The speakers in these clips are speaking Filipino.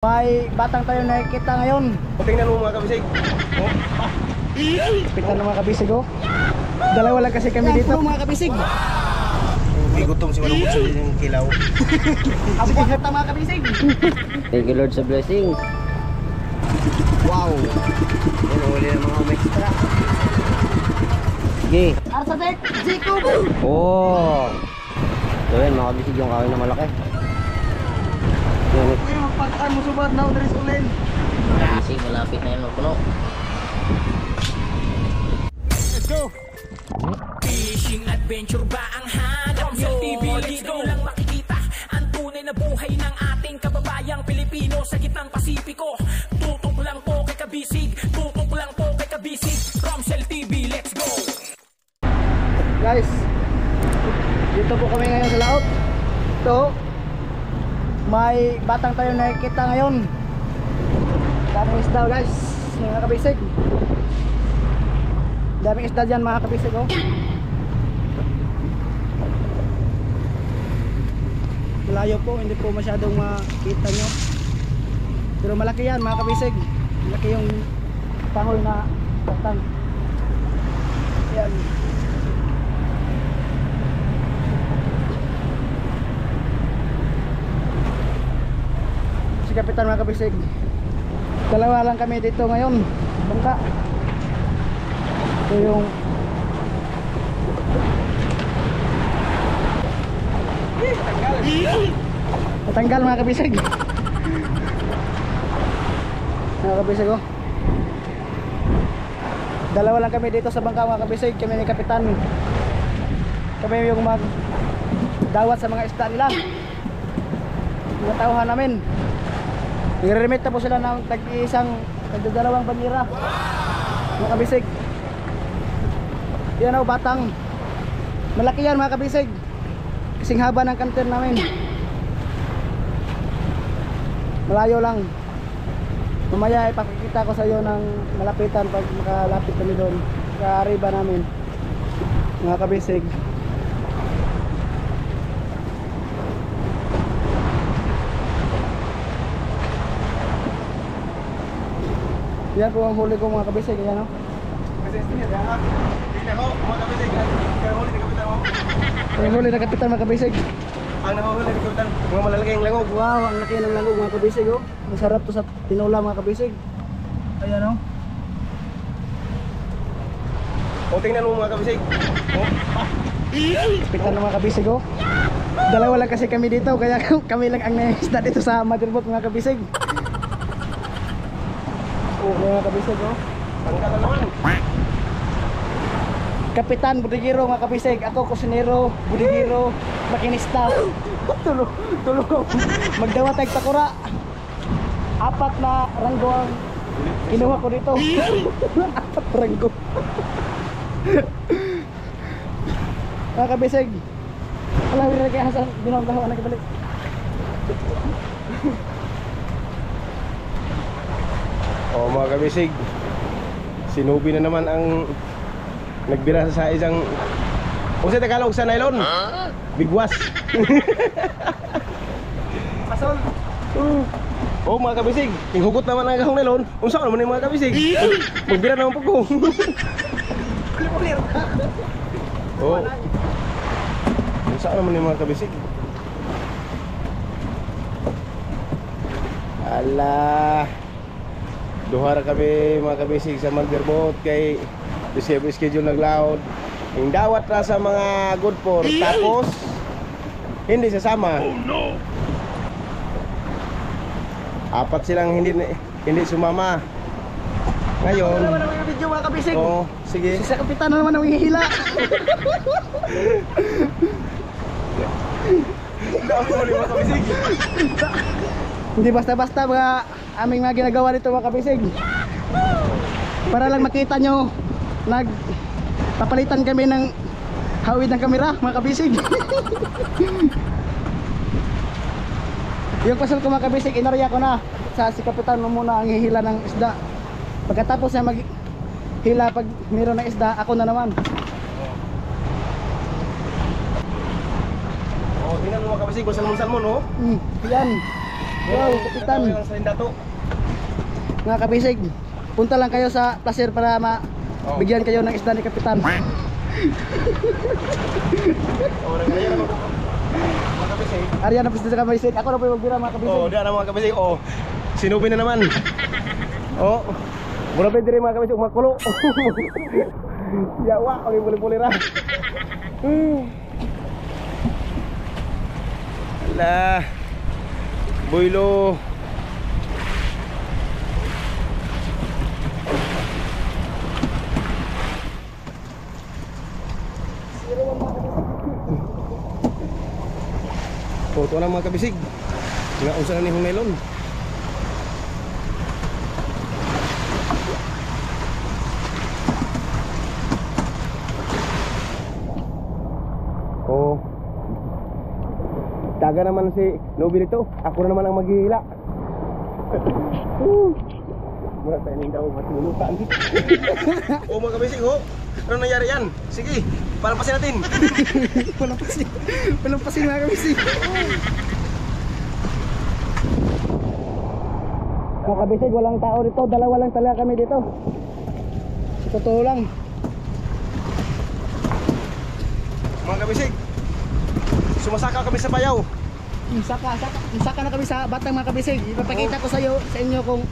May batang tayo nakikita ngayon. Tingnan mo mga kabisig. Pitan ng mga kabisig oh. Dalawa lang kasi kami dito mga kabisig. May gutom si Malungkot sa yung kilaw. Ang bakit mga kabisig. Thank you Lord sa blessing. Wow. Yan uli ng mga umextra. Sige. Arsadek, Jacob. Oh. So yan, makabisig yung kawin na malaki. Yan. Uy, magpagkaan mo subad na Andres ulen. Makabisig, malapit na yan magpuno. Let's go. Fishing adventure ba ang hanap nyo? Dito lang makikita ang tunay na buhay ng ating kababayang Pilipino sa gitnang Pasipiko. Tutok lang po kay Kabisig, tutok lang po kay Kabisig. Romsel TV, let's go! Guys, dito po kami ngayon sa laot. Ito, may batang tayo nakikita ngayon. Daming isda guys, mga kabisig. Daming isda dyan mga kabisig oh. Malayo po, hindi po masyadong makita nyo. Pero malaki yan mga kabisig. Malaki yung pangoy na batang. Yan. Si Kapitan mga kabisig. Dalawa lang kami dito ngayon. Bangka. Ito yung natanggal mga kabisig. Mga kabisig oh. Dalawa lang kami dito sa bangka mga kabisig. Kami ni Kapitan. Kami yung mag dawat sa mga isda nila. Mga tauhan namin. I-remit na po sila ng tag-dalawang banira. Mga kabisig. Yan o, batang. Malaki yan mga kabisig. Kasing haba ng kanter namin. Malayo lang. Mamaya ipakikita ko sa iyo ng malapitan pag makalapit kami doon sa arriba namin. Mga kabisig. Yan po ang huli ko mga kabisig. Yan o. Kasi estimate ha. Tingnan mo mga kabisig. Kaya huli ni Kapitan mo. Ang huli na Kapitan mga kabisig. Ang nahuli ni Kapitan. Mga malalaking langog. Wow, ang laki ng langog mga kabisig oh. Masarap to sa tinula mga kabisig. Ayan oh. O tingnan mo mga kabisig. Kapitan ng mga kabisig oh. Dalawa lang kasi kami dito kaya kami lang ang naisda dito sa Motherboat mga kabisig. Oh, mga kabisig oh. Tanggal na naman. Kapitan, budigiro mga kabisig. Ako kusinero, budigiro, makinista. Tulong. Magdawa tayong takura. 4 na ranggo ang kinuha ko dito. 4 ranggo. Mga kabisig. Alam mo rin kaya sa binawang na kibalik. O mga kabisig. Sinubi na naman ang nagbira sa isang kung sa Tagalog sa nylon bigwas. Pasol. Oh mga kabisig, hugot naman ang gahong nylon. Unsa naman yung mga kabisig? Magbira naman po ko. Oh. Unsa naman yung mga kabisig? Ala. Duha ra kami mga kabisig sa Motherboat kay receive schedule naglaod. Yung dawat ra sa mga good for tapos hindi sasama. Oh no. 4 silang hindi sumama. Ngayon, Ano naman ang video mga kabisig? oh, sige. Si sa Kapitan na naman ang hihila. Hindi basta-basta mga aming mga ginagawa dito mga kabisig. Para lang makita nyo, papalitan kami ng hawid ng kamera mga kabisig. Yung pasal ko mga kabisig, inarya ko na sa si Kapitan muna ang hihila ng isda. Pagkatapos niya maghila pag mayroon ng isda, ako na naman. Oh, tingnan mo mga kabisig, salmon-salmon oh. Yan. Wow, kapitan. Sa Indato. Mga kabisig, punta lang kayo sa placer para bigyan kayo ng isda ni kapitan. Orang kaya na mga kabisig. Aryan na pista sa kabisig. Ako na po yung magbira mga kabisig. Oh, dia na mga kabisig. Oh, sinubi na naman. Oh, mura pa diri mga kabisig makulo. Ya wa, boleh ra. Alah. Boylo. Foto na mga kabisig. Nga usa na ni Hunelon. Oh. Taga naman si Nobi nito. Ako na naman ang maghihila. Mura tayo ning daw matulutan. Oh mga kabisig, oh. Ano nangyari yan? Sige, palampasin natin. Palampasin mga kabisig. Mga kabisig, walang tao dito. Dalawa lang talaga kami dito. Totoo lang. Mga kabisig, sumasaka kami sa bayaw. Saka na kami sa batang mga kabisig. Ipapakita ko sa inyo kung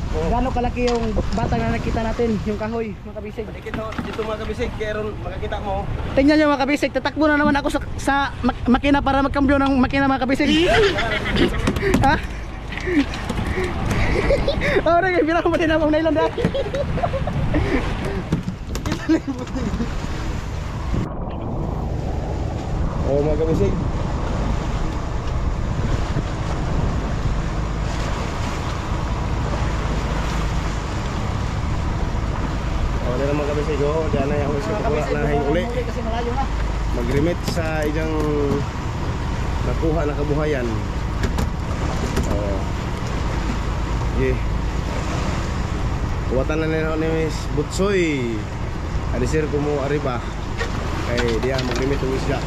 gaano kalaki yung batang na nakita natin, yung kahoy mga kabisig. Dito mga kabisig, kaya ron makakita mo. Tingnan nyo mga kabisig, tatakbo na naman ako sa makina para magkambyo ng makina mga kabisig. Ha? Oh, rin, bilang ko ba din ang nylon dahil? Oh mga kabisig. Oh, dito mga kabisig, oh, diyan na yung sa kapula na hing uli. Kasi malayo na. Mag-remit sa ilang nakuha na kabuhayan. Oh. Yeah. Kuwatan na nila ni Miss Butsoy. Alisir ko mo arriba. Kay dia mag-remit ng isda.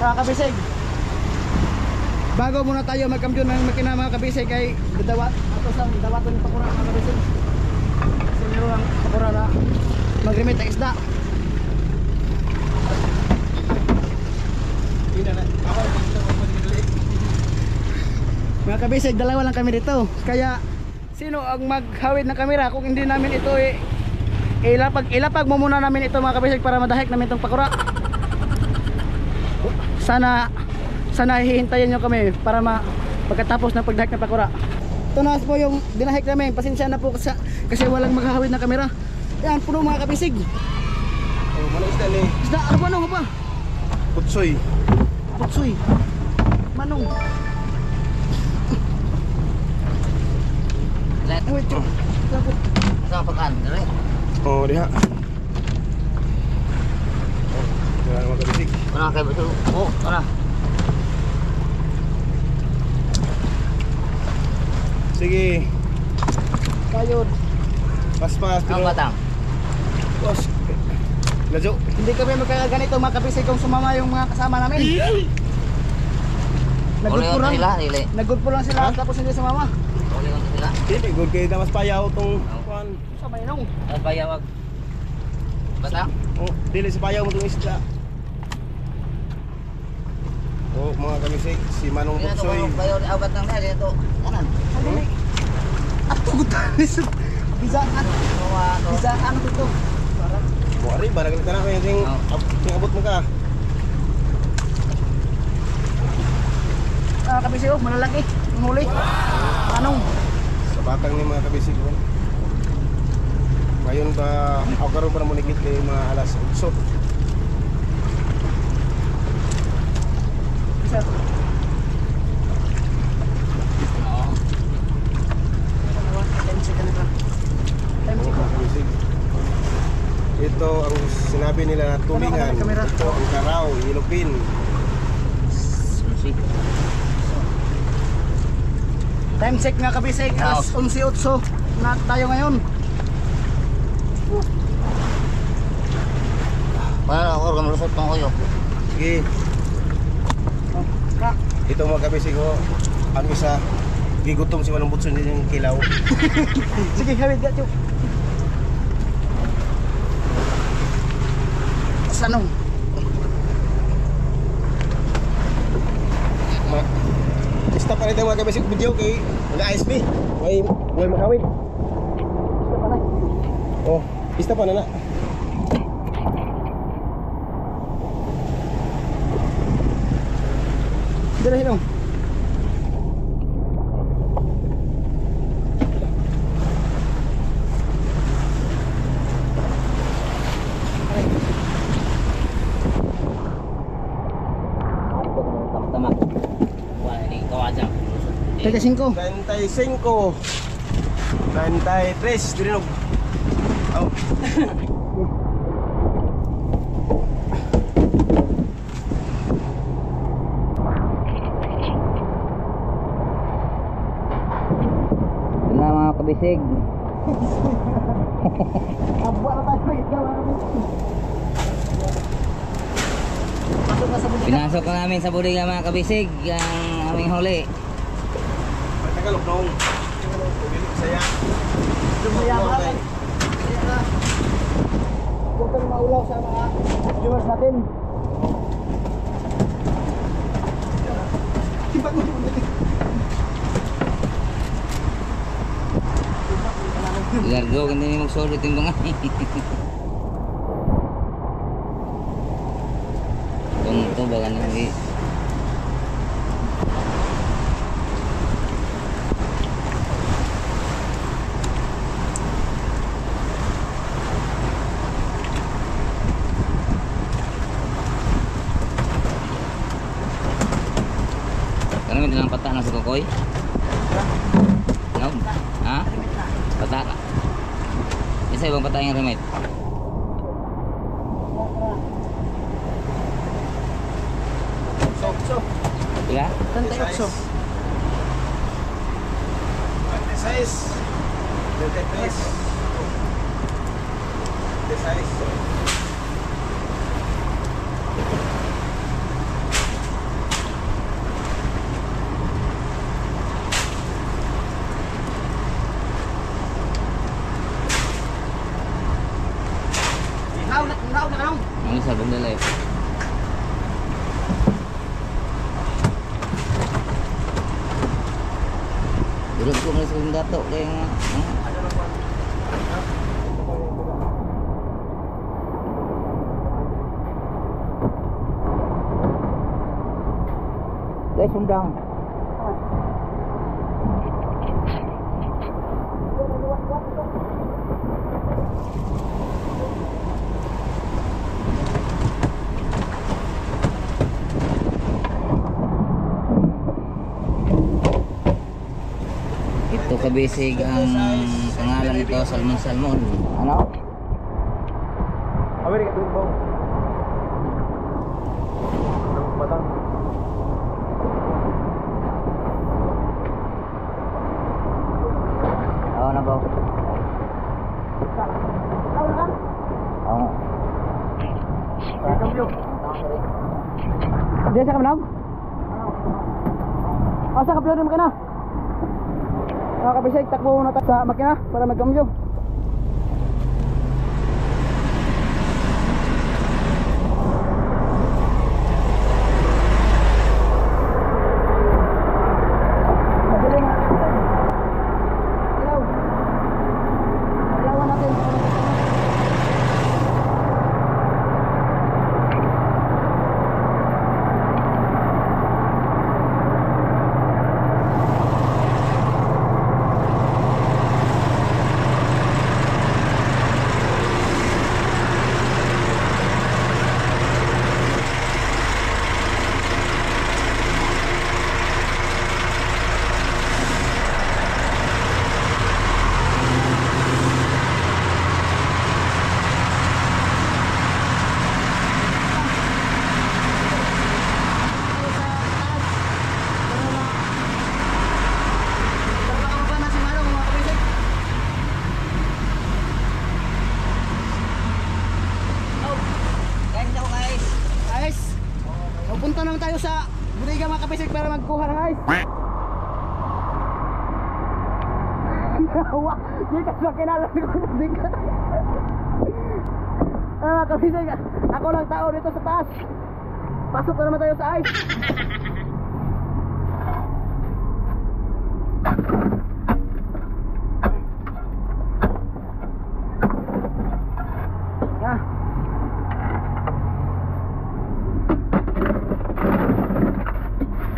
Mga kabisig, bago muna tayo magkambyo ng makina mga kabisig kay dawat ato sa dawaton ng pakura mga kabisig. Kasi meron ang pakura na mag-remit ng isda. Mga kabisig, dalawa lang kami dito. Kaya sino ang maghawid ng kamera kung hindi namin ito ilapag mo muna namin ito mga kabisig para madahik namin itong pakura. Sana hihintayin nyo kami para pagkatapos ng pagdahik ng pakura. Ito na po yung dinahik namin. Pasensya na po kasi walang maghahawid ng kamera. Yan, puno mga kabisig. Oh, mana isda ni Isda, ano ba? Butsoy. Putsoy. Manong. Wait, Sa pagkan, right? Oh, diha. Yan mga kabisig. Ano kayo betul? Oh, ano? Sige, Kayod. pas-pas. Ang batang. Bos. Lajo. Hindi kami magkaganito mga kabisig kung sumama yung mga kasama namin. Uli ko sila, dili. Nag-good po lang sila tapos hindi sumama. Uli ko sila. Dili good kay damas payaw tong kuan. Sa Maynong. Tapos bayawag. Batang? Oh, dili sa payaw mo tong isda. Oh, mga kabisig, si Manong Dito Butsoy. ko bayaw di abat ng dali ito. Kanan. Dili. At pagutanis. Bisaan. Bisaan ito. Mo ari barang kita na ko yung abot mo ka. Kabisig oh, malalaki. Ang huli. Anong? Sa batang ni mga kabisig mo. Ngayon ba ako karon para mo nikit kay mga alas 8. Isa. Mga kabisig. Ito ang sinabi nila na tulingan. Ito ang karaw, ilupin. Time check nga kabisig. Alas 11:08 na tayo ngayon. Para ako malusot pang kuyo. Sige. Oh, ka. Ito mga kabisig ko. Ang isa, gigutom si Manong Butson din yung kilaw. Sige, hawid ka, Chuk. Sanong. Stop pa rin mga kabisig video kay mag-ASB. May makawid. Gusto pa na. Oh, stop pa na na. Dala hinong. Tama. Wala ni kawajan. Teka 5. 35. 33. Dirinog. Oh. Na mga kabisig. Abwa na tayo. Ikaw, pasok na sa butika. Pinasok ko namin sa bodega mga kabisig ang aming huli. Tagalog nung. Saya. Lumayaman. Kaya na. Huwag kang maulaw sa mga viewers natin. Largo hindi ni magsolid yung mga. Ito ba ganun? Karena may dalang pata na sa kukoy? No? Ha? Pata ka? Isa ibang pata yung remit? So. Iya? 38. 26. 33. 36. Naog na kanong. Ano sa bunda live? Durog ko na sa kong dato kaya nga. Guys, sundang. Ito kabisig ang pangalan nito, Salmon Salmon. Ano? Amerika dun bang. Batang. Oo na ba? Oo. Diyan sa kamanaw? Asa ka pwede makina? Mga kabisig, takbo muna tayo sa makina para magkamyo. tayo sa bodega mga kabisig para magkuha ng ice. Di ka makilala ko bodega. Mga kabisig, ako lang tao dito sa taas. Pasok na naman tayo sa ice.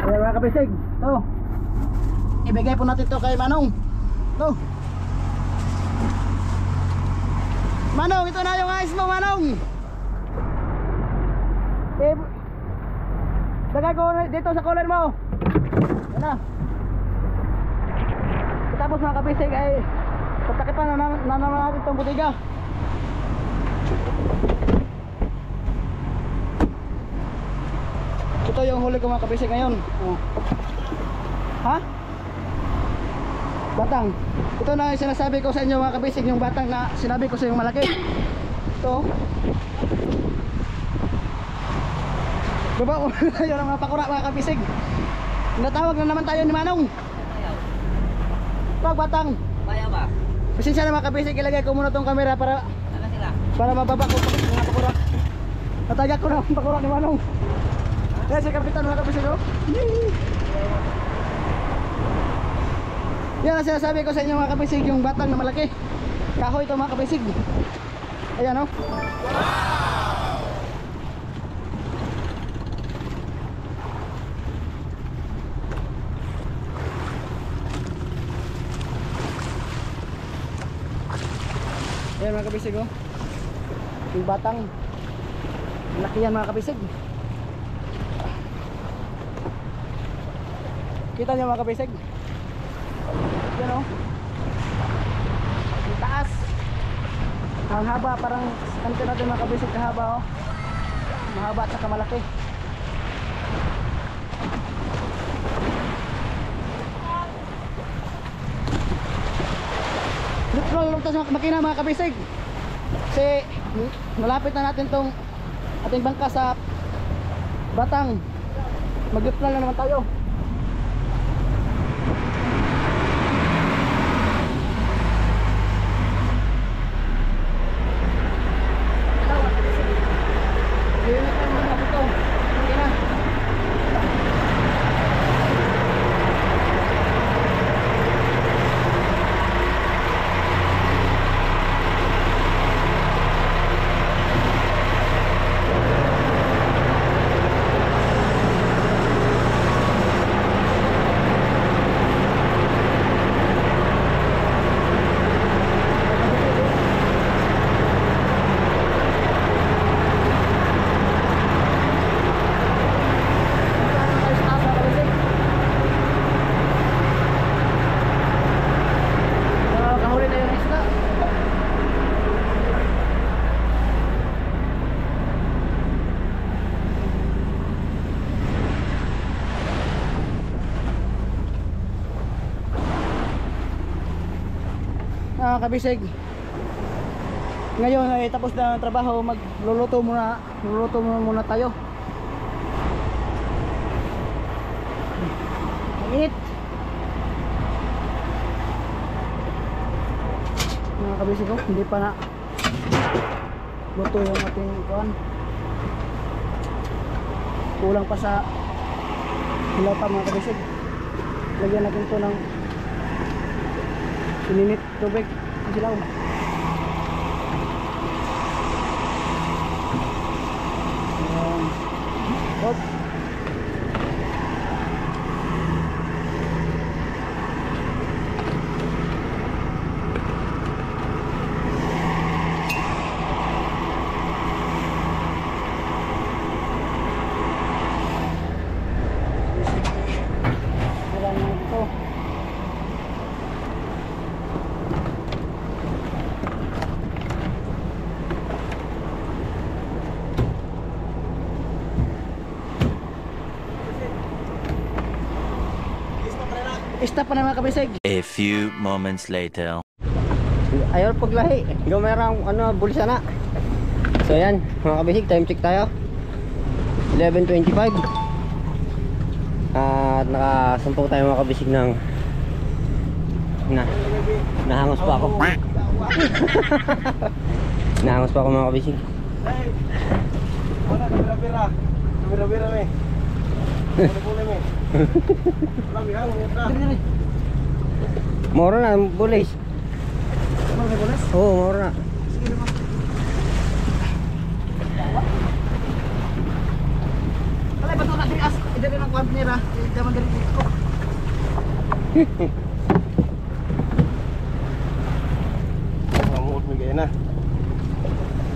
Ayan mga kabisig, ito ibigay po natin to kay Manong. Ito Manong, ito na yung ice mo Manong. Lagay ko dito sa cooler mo. Yan na. Tapos mga kabisig ay pagtakipan na naman natin itong bodega. Ito yung huli ko mga kabisig ngayon. Oh. Ha? Batang. Ito na yung sinasabi ko sa inyo mga kabisig, yung batang na sinabi ko sa yung malaki. Ito. Baba ko tayo ng mga pakura mga kabisig. Natawag na naman tayo ni Manong. Pag batang. Kaya ba? Pasensya na mga kabisig, ilagay ko muna tong camera para mababa ko mga pakura. Natagak ko na ang pakura ni Manong. Yan si Kapitan mga kabisig, oh. Yan ang sinasabi ko sa inyo mga kabisig, yung batang na malaki. Kahoy ito mga kabisig. Ayan, oh. Ayan mga kabisig, oh. Yung batang malaki yan mga kabisig. Kita niyo mga kabisig. Yan, oh. Yung taas. Ang haba, parang kanto natin mga kabisig, kahaba, oh. Mahaba at saka malaki. Neutral lang tayo sa makina mga kabisig. Kasi malapit na natin tong ating bangka sa batang. Mag-neutral na naman tayo. Kabisig, ngayon ay tapos na ang trabaho, magluluto muna tayo. Ang init mga kabisig, oh, hindi pa na luto yung ating kuhan, kulang pa sa hilaw pa mga kabisig. Lagyan natin ito ng ininit tubig silaw. Hot. Stop pa na mga kabisig. A few moments later. Ayaw paglahi. Ikaw mayroong bulsa na. So yan mga kabisig, time check tayo. 11:25. At nakasumpong tayo mga kabisig ng nahangos pa ako. Nahangos pa ako mga kabisig. Hey! Wala, kamera-bira. Kamera-bira, me. Pula-pula, me. Lami, hang, muta. Moro na, bulis. Oo, moro na. Kalay, ba't ako natin as? Ida rin ang kuwan nila. Ida man din ko. Mamuot mo gaya na.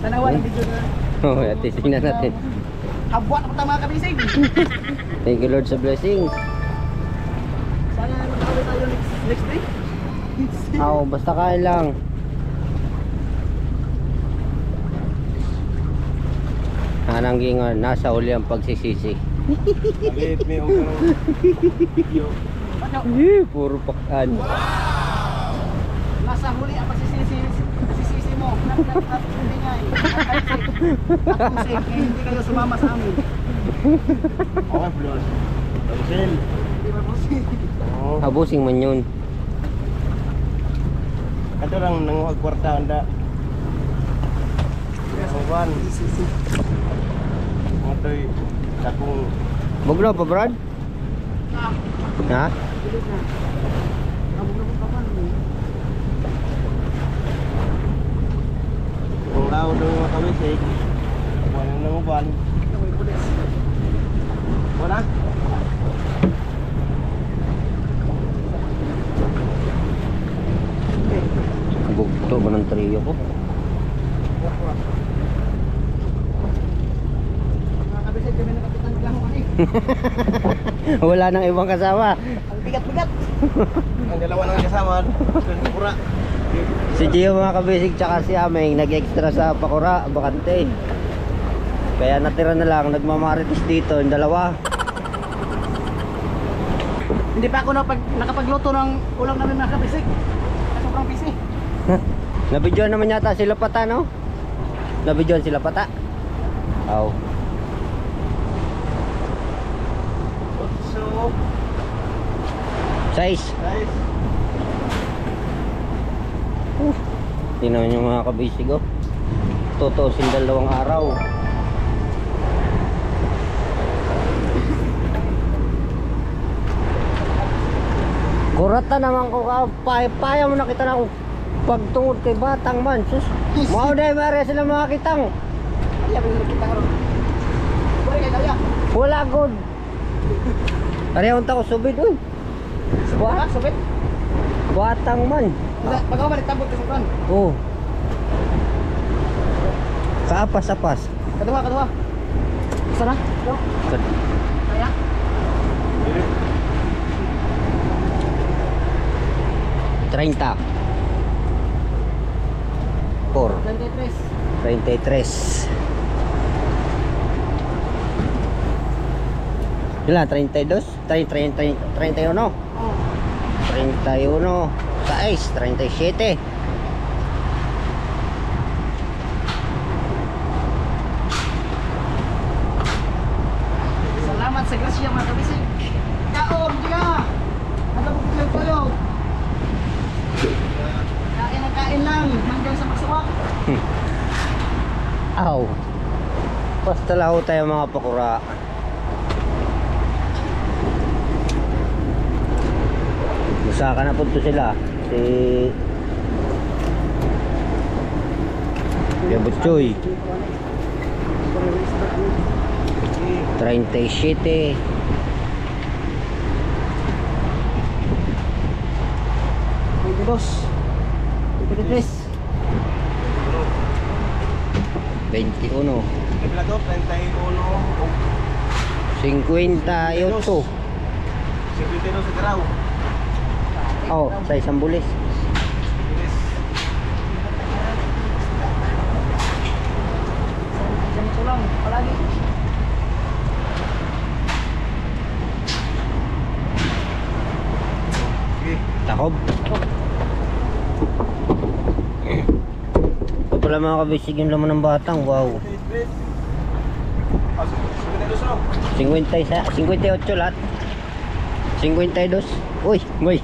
Tanawan ang video na. Oo, at tingnan natin. Habwat ako mga kabisig. Thank you Lord sa blessings. Sana makakawin tayo next day. Oo, basta kain lang. Anang gingan, nasa uli ang pagsisisi. Maliit, me. Huwag ka nang Puro pakan. Nasa huli ang pagsisisi mo. Hindi nga eh. At hindi kayo sumama sa amin. Okay, plus. Pansin. Di ba po si? Oo. Abusing man yun. Ito lang nanguhag kwarta, anda. Soban. Matoy. Takong. Buglo pa Brad? Ha? Kung lao daw yung mga kabisig. Walang nanguban. Wala? Bugto ba ng trio ko? Mga kabisig kami nakapitan lang ako eh. Wala nang ibang kasama. Ang bigat-bigat. Ang dalawa nang kasama. Pura. Si Gio mga kabisig tsaka si Ameng nag-extra sa Pakura, bakante. Kaya natira na lang, nagmamarites dito, yung dalawa. Hindi pa ako nakapagluto ng ulam namin mga kabisig. Sobrang busy. Nabidyoan naman yata sila pata, no? Nabidyoan sila pata. Aw. So, Size. guys. Tingnan nyo mga kabisig, oh. Tutusin 2 araw. Kurata naman ko ka, paya mo na kita ng pagtungod kay batang man. Sus, mau dahil mara sila mga kitang. Kaya binili kita karon. Buri kay kaya. Wala good. Parehon ta ko subid, uy. Wala, sabit. Batang man. Pag ako balik tabot sa kan. Oh. Kaapas-apas. Kaduha. Sana? Yo. Kaya. 30. 4. 23. 33. Ilan? 32? 31? Oh. 31. 6. 37. Salamat sa grasya mga kabisig. Kaon, diga. Ano po kayo? Kain lang, hanggang sa magsuwak. Aw. Basta laho tayo mga pakura. Busaka na po to sila. Si Kuya Butchoy. 37. 23. 21. Naglago, 31. 58. 52 sa Garaw. Oh, sa isang bulis. Ganito lang, palagi. Sige. Takob. Ito pala mga kabisig yung laman ng batang. Wow. 52 no? 58 lahat. 52. Uy, may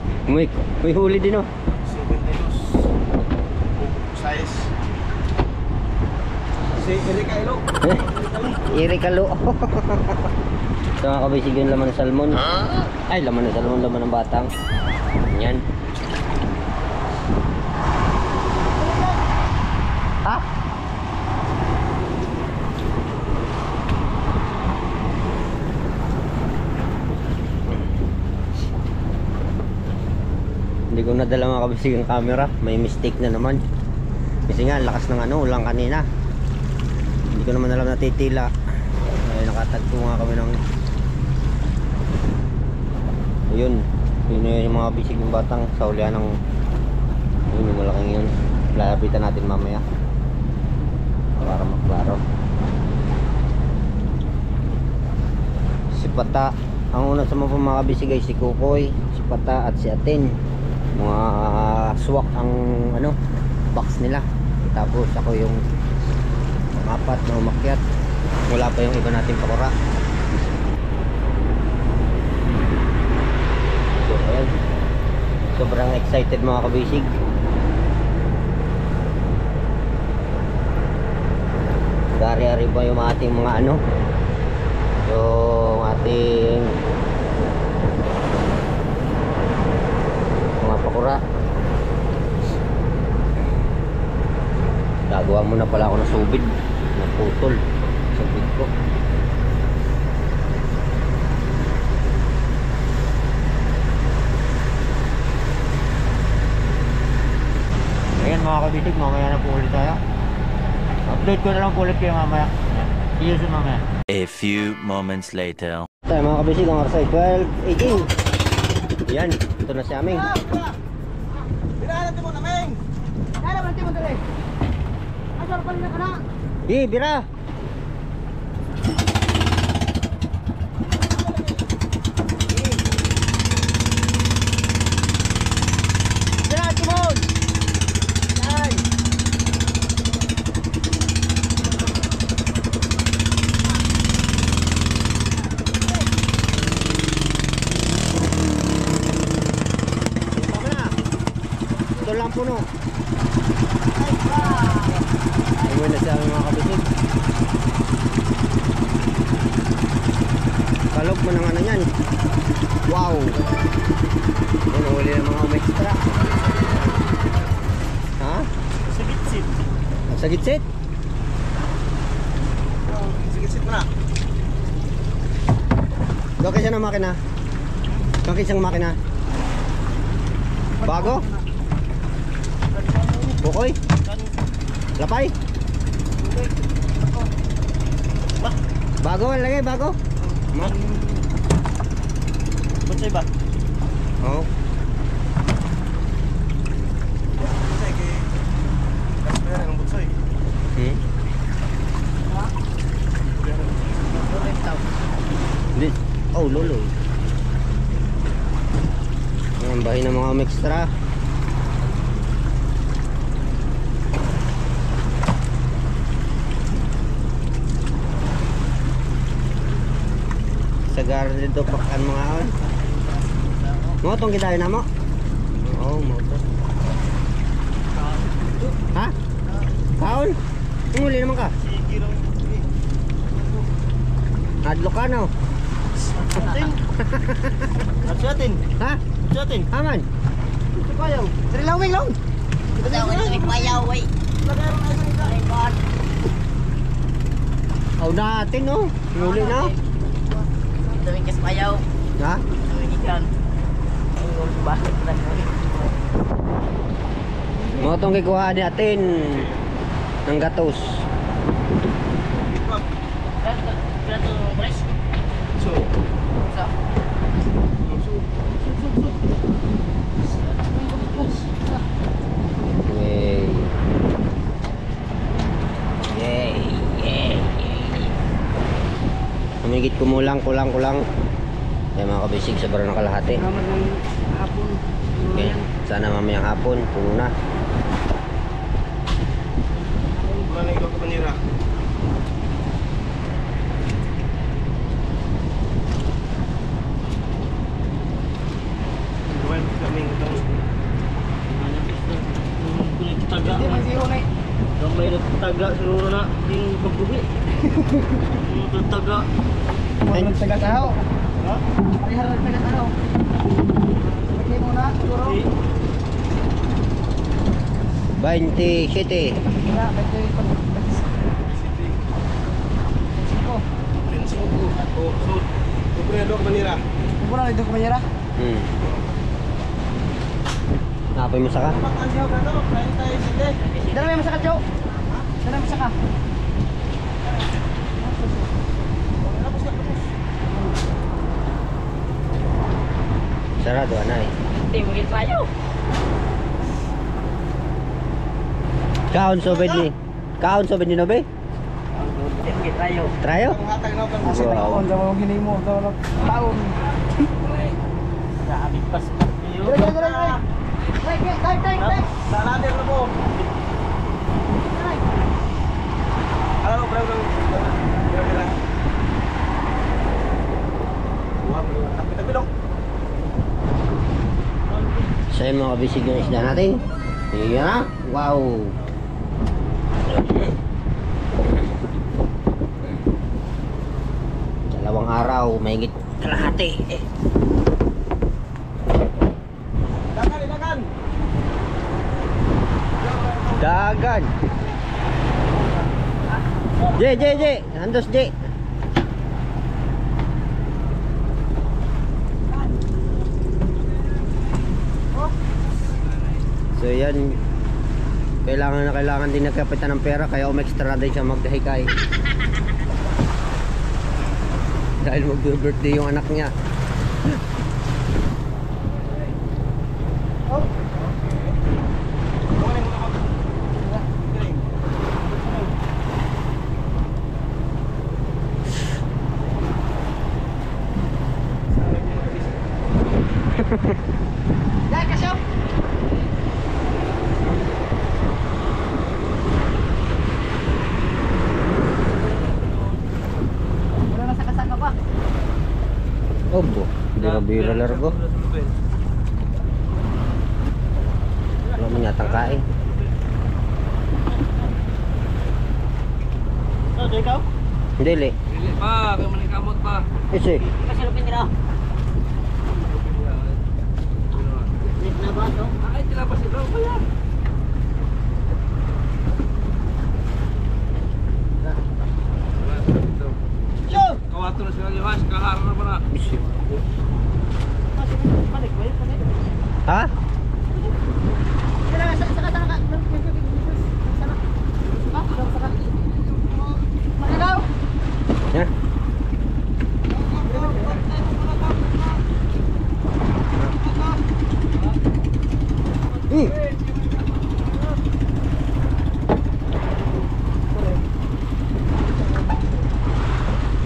huli din oh. 72. Size. Si Erika Ilo. Irikalo. So mga kabisig yung laman ng salmon. Ay, laman ng salmon, laman ng batang. Yan. Ha? Hindi ko nadala mga kabisig ang camera. May mistake na naman. Kasi nga, lakas ng ulang kanina. Hindi ko naman alam na titila. Ay, nakatagpo nga kami ng yun yung mga bisig ng batang sa ulian ng yun yung malaking yun. Lapitan natin mamaya para maklaro. Si Pata ang una sa mga bisig ay si Kukoy, si Pata at si Atin. Mga swak ang box nila. Tapos ako yung apat na umakyat. Wala pa yung iba nating pakura. So ayan, sobrang excited mga kabisig. Dari-ari ba yung ating mga yung ating mga pakura. Gagawa muna pala ako ng subid, naputol subid ko. Ayan mga kabisig, mamaya na po ulit tayo. Upload ko na lang po ulit kayo mamaya. See you soon mamaya. A few moments later. Tayo mga kabisig, ang oras ay 12:18. Yan, ito na si Aming. Birahan natin mo na, Meng! Kaya natin mo dali! Ay, sarapal na ka na! Bira! Bira, Timon! Yan! Tama na! Ito lang puno. Ayun na sa aming mga kabisig. Kalog mo ng yan. Wow! Ano uli ng mga umextra? Ha? Sa gitsit. Sa gitsit? Sa gitsit mo na. Gawin siya ng makina. Gawin siyang makina. Bago? Bukoy? Lapay? Bago ang lagay, bago? Butsay ba? Oo. Butsay kay Kasper ang butsoy. Hindi. Oh, lolo. Ang bahay ng mga extra. Sagar dito pakan mga on. Mo tong kita na mo. Oo, mo to. Ha? Kaon? Nguli naman ka. Sige lang. Adlo ka no. Atsatin. Ha? Atsatin. Aman. Payaw! Dari lawing lang! Aw natin no. Nguli na. Dawing kas payaw, Ha? dawing ikan. Ang bakit lang mo. Mo tong kikuha ni atin ng gatos. Plato fresh. So, Sa Yay. Yay. Yay. Humigit kumulang, kulang. Kaya mga kabisig, sobrang ng kalahati. Naman ng hapon. Okay. Sana mamayang hapon, puno na. wala na ikaw kapanira. taga siguro na yung pagbuhi. Yung taga. Mga taga-taho. Ha? Parihara ng taga-taho. Sige muna, siguro. 27. Wala, pwede Dok Manira. Siguro na dito kumanyara. Napay mo saka? Dala may masaka, Joe. Dala may masaka. Sarado, anay. Timugin tayo. Kaon sobed ni. Kaon sobed ni Nobe? Timugin tayo. Trayo? Kasi taon, sa mga ginimo, sa mga taon. Grabe pas. Dala, dala, dala. Tay. Salader na po. Ano bro? Tapi dong. So yun mga kabisig yung isda natin. Yan na. Wow. Dalawang araw, mahigit kalahati. Dagan. Dagan. J. Handos J. So yan, kailangan din ng kapitan ng pera, kaya umextra din siya magdahikay. Dahil mag-birthday yung anak niya. Obo, bira-bira largo. Wala mo yatang kain. Oh, ikaw? Hindi, li. Dili pa, kay manikamot pa. Kasi, Kasi lupin nila. Lit na ba to? Ay, tinapos ito pa yan. Kawato na sila liwas, kahara na ba na? bisip. Balik. Ha? Dala, saka. Saka. Magagaw. Ha?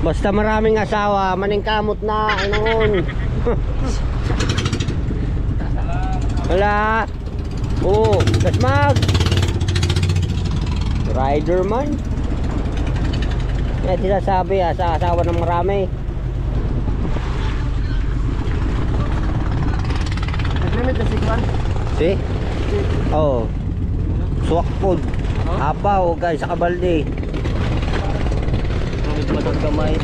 Basta maraming asawa, maningkamot na, ano. Wala. Oo, kasmag. Rider man. Yan sinasabi sa asawa ng marami. Nag-limit na sigwan. See? Oh. Swak food. Apaw, guys, sa kabalde. Matag kamay.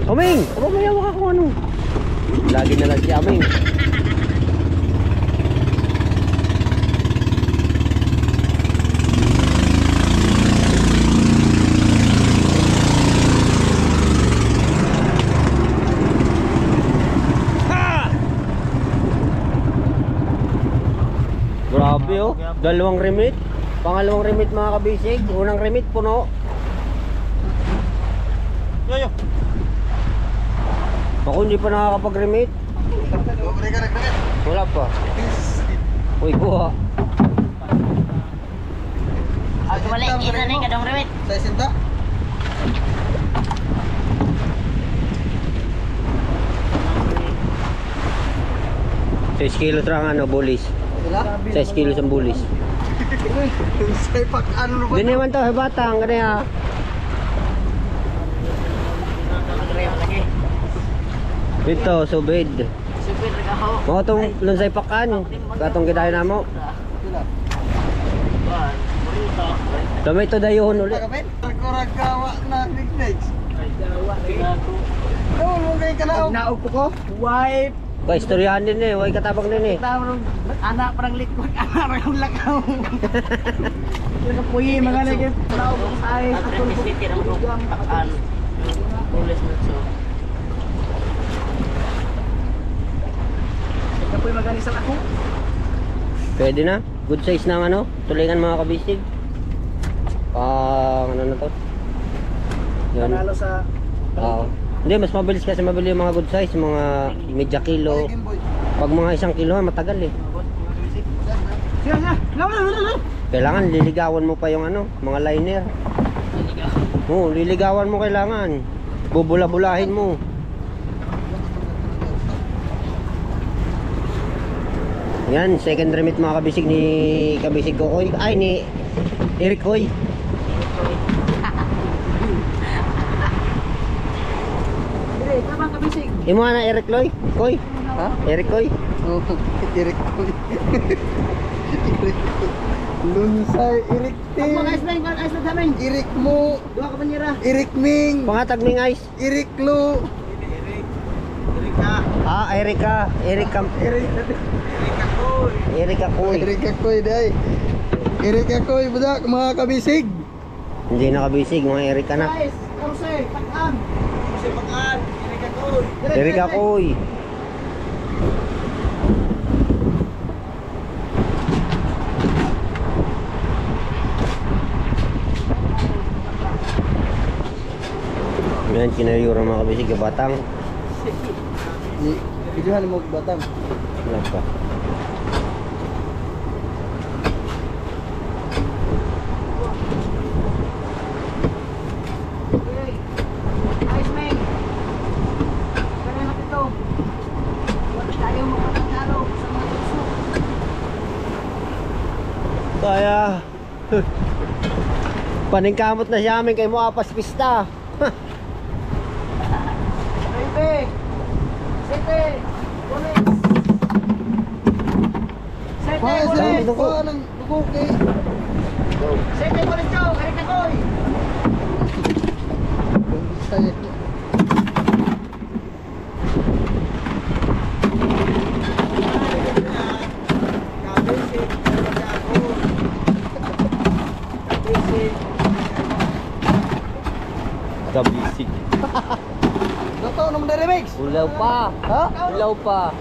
Aming! Aba mayawa ka kung ano. Lagi na lang si Aming. Grabe oh. Dalawang remit. Pangalawang remit mga kabisig. Unang remit puno. Yo. Ako hindi pa nakakapag-remit. Wala pa. Uy, buha. Ako balik, ina na yung kadong remit. Sa isinta? 6 kilos lang ano, bulis. 6 kilos ang bulis. Say pag ano ba? Hindi naman to, batang, ganyan. Ito, subid. Sipin regaho. Mga itong lunsay pakan. Katong gidayo na mo. Dami ito dayuhon ulit. Kurang kawa na next. Ay, dawa na ako. Doon mo kay kanaw. Naog ko. Wipe. Kaya istoryahan din eh, huwag katabang din eh. Tawag anak parang likod, anak parang lakaw. Yung puyi mga lagi. Naog ko sa ay. At rin city ng Pakan. Pulis na so. Ikaw po'y maganisan ako. Pwede na. Good size ng ano, tulingan mga kabisig. Ano na to? Yan. Panalo sa Oo. Hindi, mas mabilis kasi mabili yung mga good size, yung mga media kilo. Pag mga 1 kilo, matagal eh. Siya. No. Kailangan liligawan mo pa yung ano, mga liner. Oo, liligawan mo kailangan. Bubula-bulahin mo. Yan, second remit mga kabisig ni Kabisig Kokoy. Ay, ni Eric Koy. Dire, tamang kabisig. Imo na Eric Loy? Koy? Ha? Eric Koy? Oh, Irik ko. Lunsay, Irik Ting. Mga islang, ice na daming. Irik mo. Dua ka banyera. Irik Ming. Pangatag ning ice. Irik Lu. Ah, Erika. Erika. Erika Koy. Irik Akoy, day. Irik Akoy, budak, mga kabisig. Hindi na kabisig, mga Erika na. Guys, Korse, Pakan. Korse, Pakan. Irik Akoy. Erika Koy. Yan, kinayura mga kabisig, batang. Videohan mo batang. Wala pa. Okay. Ice man. Kaya na ito. Wala tayo makakatalo sa mga tukso. Kaya paningkamot na siya amin kay mo apas pista. Baby. Sete. Ulit. Sete ulit. Sete ulit Joe. Erika Koy. Kabisig. Totoo naman na remix. Ulaw pa. Ha? Ulaw pa.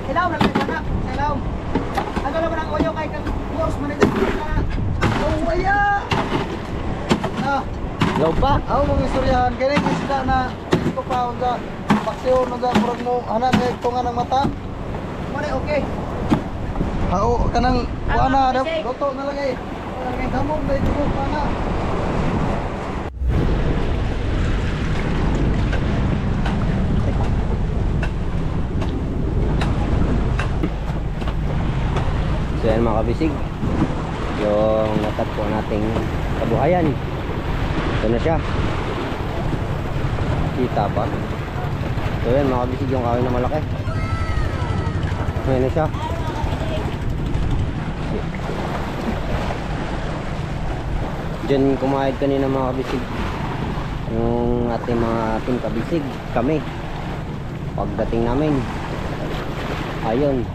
Ilaw na kayo anak. Ilaw. Ano naman ang oyo kay kang boss man ito na. Oh waya. Ah, Ulaw pa. ako mong istoryahan kini isda na ko pa unsa paksiyo no ga murag mo ana kay tunga ng mata. Mare okay. Ako kanang kuana doto na lang eh. Kay damog dai tugo pana. So yan mga kabisig, yung natagpo nating kabuhayan. Ito na siya. Kita pa. So yan mga kabisig, yung kahoy na malaki. Ayan na siya. Diyan kumain kanina mga kabisig, yung ating mga team kabisig, kami. Pagdating namin, ayun,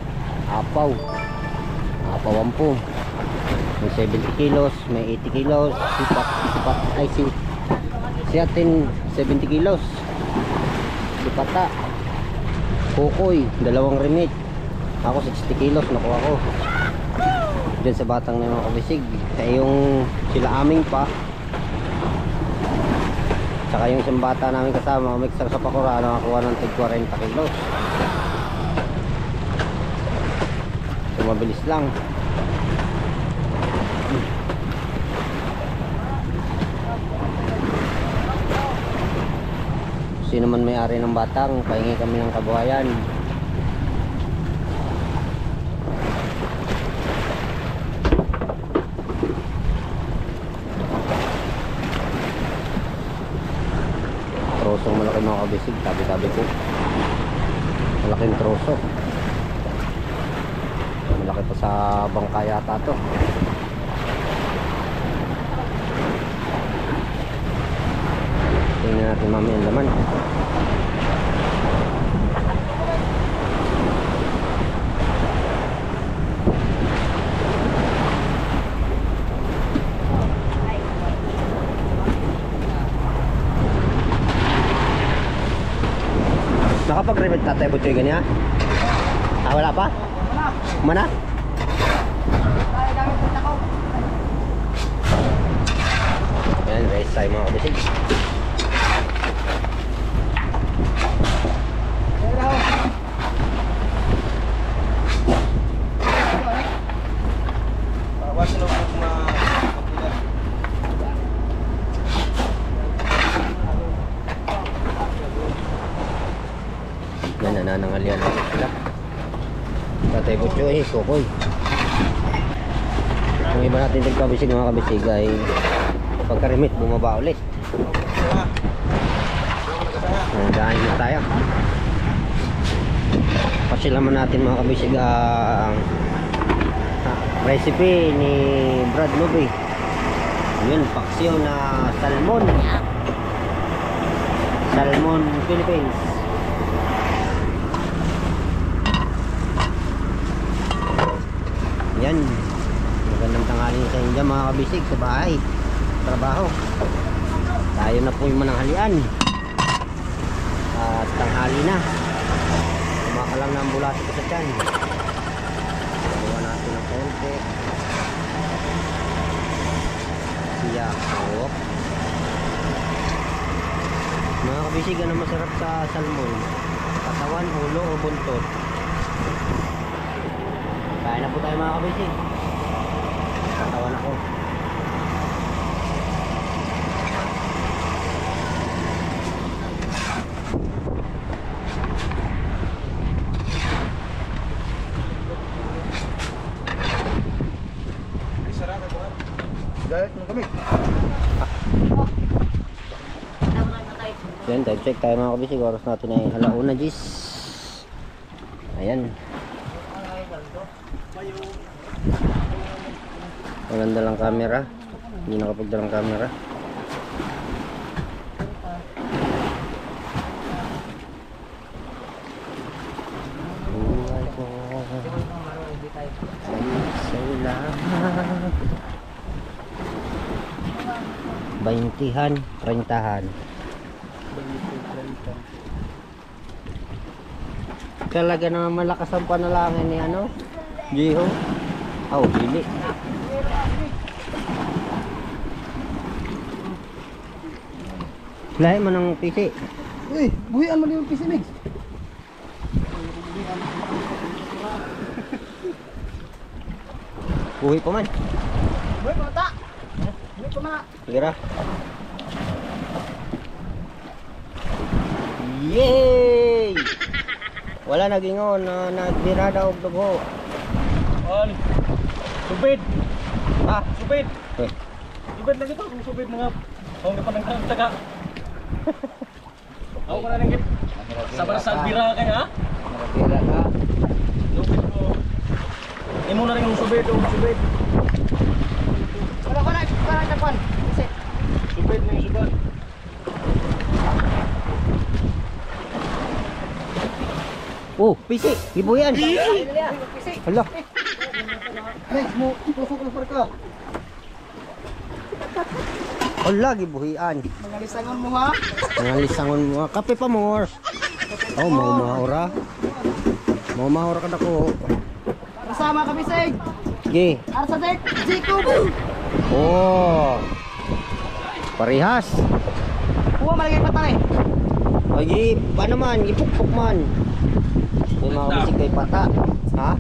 apaw. Apawan po. May 70 kilos, may 80 kilos, ay si atin 70 kilos. Sipata. Kukoy, 2 remit. Ako 60 kilos nakuha ko. Diyan sa batang na mga kabisig. Kaya yung sila aming pa. Tsaka yung isang bata namin kasama, mixer sa Pakura, nakakuha ng 40 kilos. So mabilis lang. Sino man may-ari ng batang, pahingi kami ng kabuhayan. Trosong malaki mga kabisig, tabi-tabi ko. Malaking troso. Malaki pa sa bangka yata to. Tingnan natin mamaya ang laman. Nakapag-remit tatay Butchoy ganyan? Ah, wala pa? Mana? Ayan, race tayo mga kabisig. Yan, nananangalian natin sila. Tatay Butchoy, Kukoy. Yung iba natin nagkabisig mga kabisig ay pagka-remit bumaba ulit. Dahin na tayo. Pasilaman natin mga kabisig ang recipe ni Brad Nubi. Yun, paksiw na salmon. Salmon Philippines. Yan. Magandang tanghali sa inyo mga kabisig sa bahay. Trabaho. Tayo na po yung mananghalian. At tanghali na. Kumakalang na ang bulati ko sa tiyan. Gawa natin ng konti. Siyakok. Mga kabisig, ano masarap sa salmon? Katawan, ulo o buntot? Kain na po tayo mga kabisig. Katawan ako. Galit mo kami. Yan, time check tayo mga kabisig. Oras natin ay 1:00 Gis. Ayan. Maganda lang camera. Hindi nakapagdalang camera. Buhay ko sa ilang 20-han, 30-han. Talaga naman malakas ang panalangin ni ano? Jiho. Oh, bili. Lahi mo ng PC. Uy, buhian mo din yung PC mix. Buhi pa man. Buhi pa mata. Buhi pa mata. Sige ra. Yay! Wala nagingon na nagdirada og dugo. On. Subid. Ah, Subid. eh. Subid lagi to, subid mga. Kung di pa nang taga. Ako pa na nang git. Sabar sa bira kay ha? Nagdira ka. Subid ko. Imo na rin yung subid, subid. Wala ko na para kapan. Subid na yung subid. Oh, PC, ibuyan. Hala. Next mo, tusok na ka. Hala, gibuhian. Mga lisangon mo ha. Mga lisangon mo. Kape pa mo. Oh, mau mahora. Mau mahora ka dako. Kasama kami sig. Sige. Arsa dek, Jacob. Oh. Parehas. Kuha malagay pa tani. Oye, pa naman, ipukpok man. May mga bisig kay pata. Ha?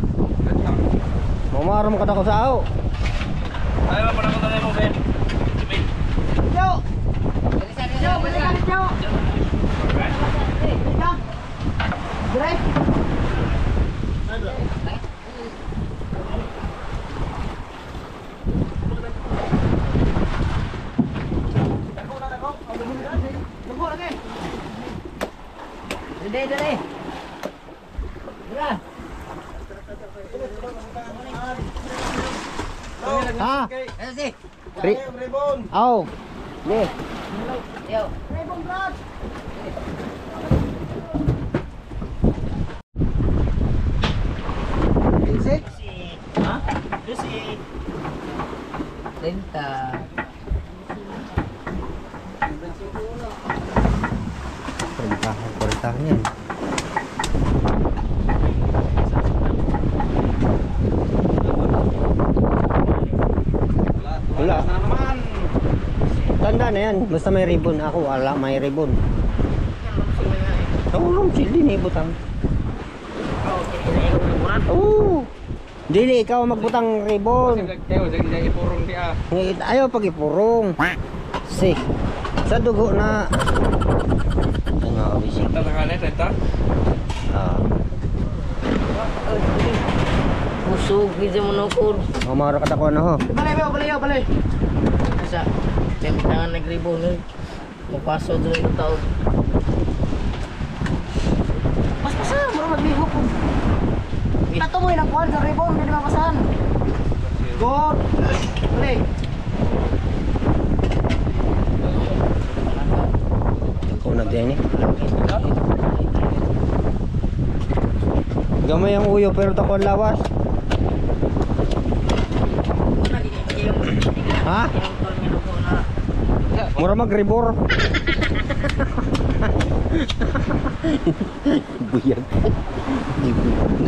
Mamaram ka dako sa aw. Ay, pa na ko tani mo ben. Yo. Yo, balikan yo. Dire. Dede. Ha? Ano si? Aw. Ne. Yo. Renta. Perintah yan. Wala. Tanda na yan. Basta may ribbon. Ako wala may ribbon. Tulong sili ni butang. Oo. Dili ikaw magbutang ribbon. Ayaw pag ipurong. Si. Sa dugo na. Nga bisig. Ah. Pusog, hindi mo nukod. Mamara ka ko ano ho. Balay. Sa, tempangan nag-ribon nun. Mapaso doon yung tao. Mas pasahan, mura magligo po. Ato mo yung kuhan sa ribon, hindi mapasahan. Good. Balay. Ikaw na din eh. Gamay ang uyo pero takon lawas. Ha? Mura mag-rebor. Buyag.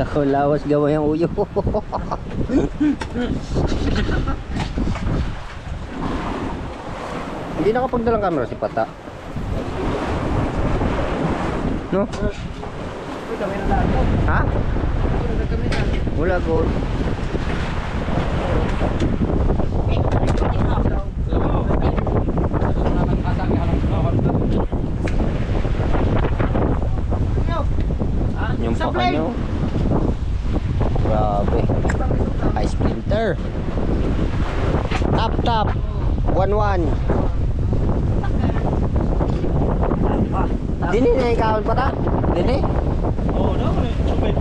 Takon lawas gamay ang uyo. Hindi nakapagdalang camera si Pata. No? Ha? Wala ko. Yung paka nyo. Grabe. High splinter. Tap. 1-1. Dini na ikaw pa ta? Dini? Oh, no, chupit.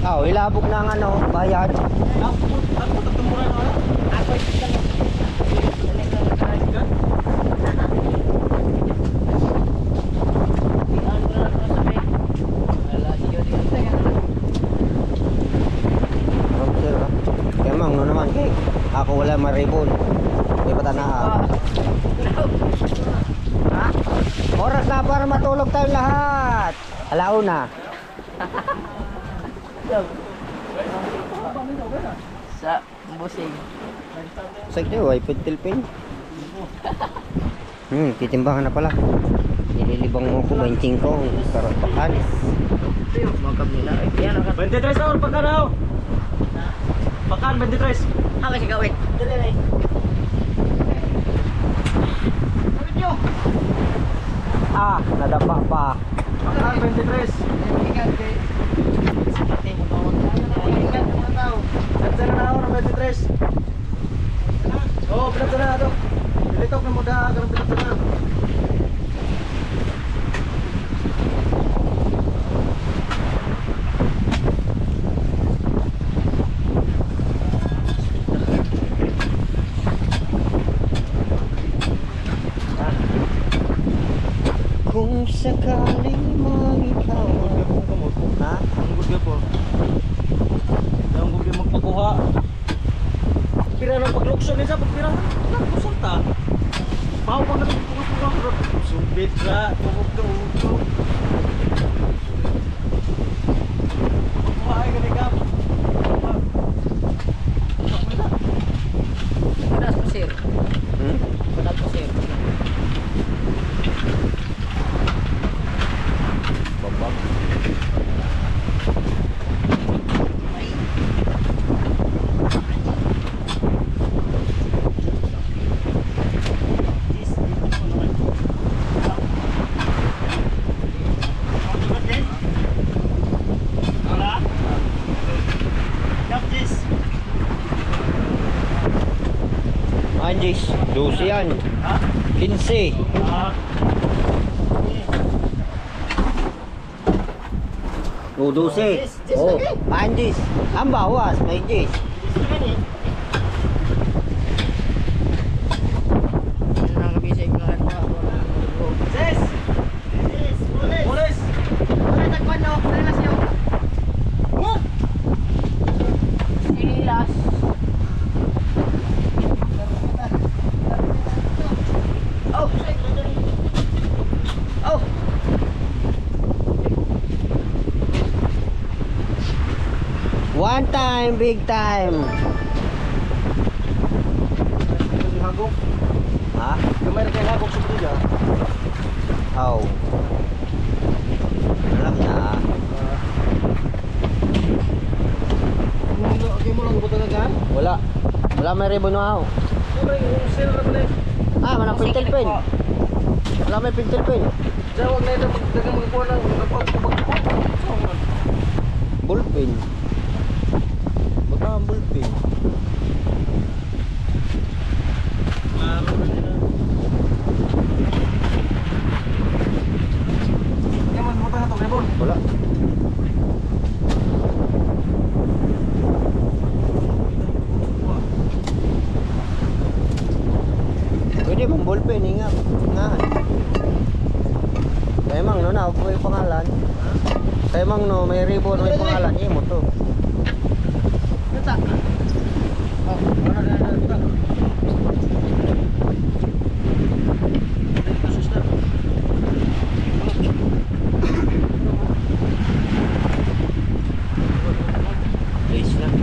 Oh, ilabog na ang ano, bayad. Kemang no naman kay ako wala maribon. Di ba tanaa? Ha? Oras na para matulog tayong lahat. Alauna. Sa busing. Sige, ay pitilpin. Titimbangan na pala. Nililibang mo ko 25 karapakan. Magkab nila. Ay, yan ang 23 na oras pagka daw. Pakan 23. Hanga si gawin. Dali. Nadapa pa. Pakan 23. Ingat kay. Ingat mga tao. Gansa na oras 23. Oh, pinagsa na ito. Dilitok na mo da, ganun pinagsa na. Kung sakaling mag-ikaw. Ha? Ang gudya po. Ang gudya magpakuha. Pira ng paglukso niya sa pagpira. Nagpusunta. Bawa pa na pagpuha. Sumbit ka. Tugog. Pagpuha ay ganigam. Panas pasir. Hmm? Panas pasir. Babak. Anjis, 12 yan. 15. 12. Oh, anjis. Ang bawas, may jis. Yun ang kabisig ng ano. Sis! Pulis! Wala tagpan nyo, relax nyo. Silas. Oh! Oh! One time, big time. Hagok. Ha? Gamay na kayo hagok sa dyan. Oh. Alam na. Okay mo lang butang agad? Wala. Wala may ribbon na ako. Siyempre, yung sale na pala. Ah, manang pintel pen. Wala may pintel pen. Diyan, huwag na ito magdagang magkuha ng pagkakot. Ballpen. Baka ang ballpen. Yan man, butang na ito, Rebon. Wala. Pwede mong ballpen, ingat. Ingat. Kaya mang no, na may pangalan. Kaya mang no, may ribbon, may pangalan. Eh mo to. Kata. Oh, ano na butang? Dito, sister. Please lang.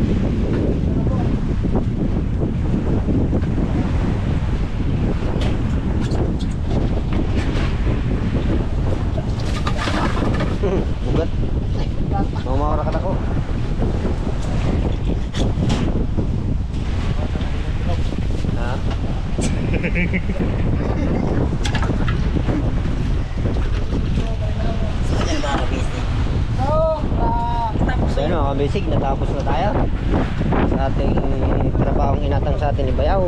Bugat. Mau mau rakat ako. Ha? So yun mga basic, natapos na tayo sa ating trabahong inatang sa atin ni Bayaw.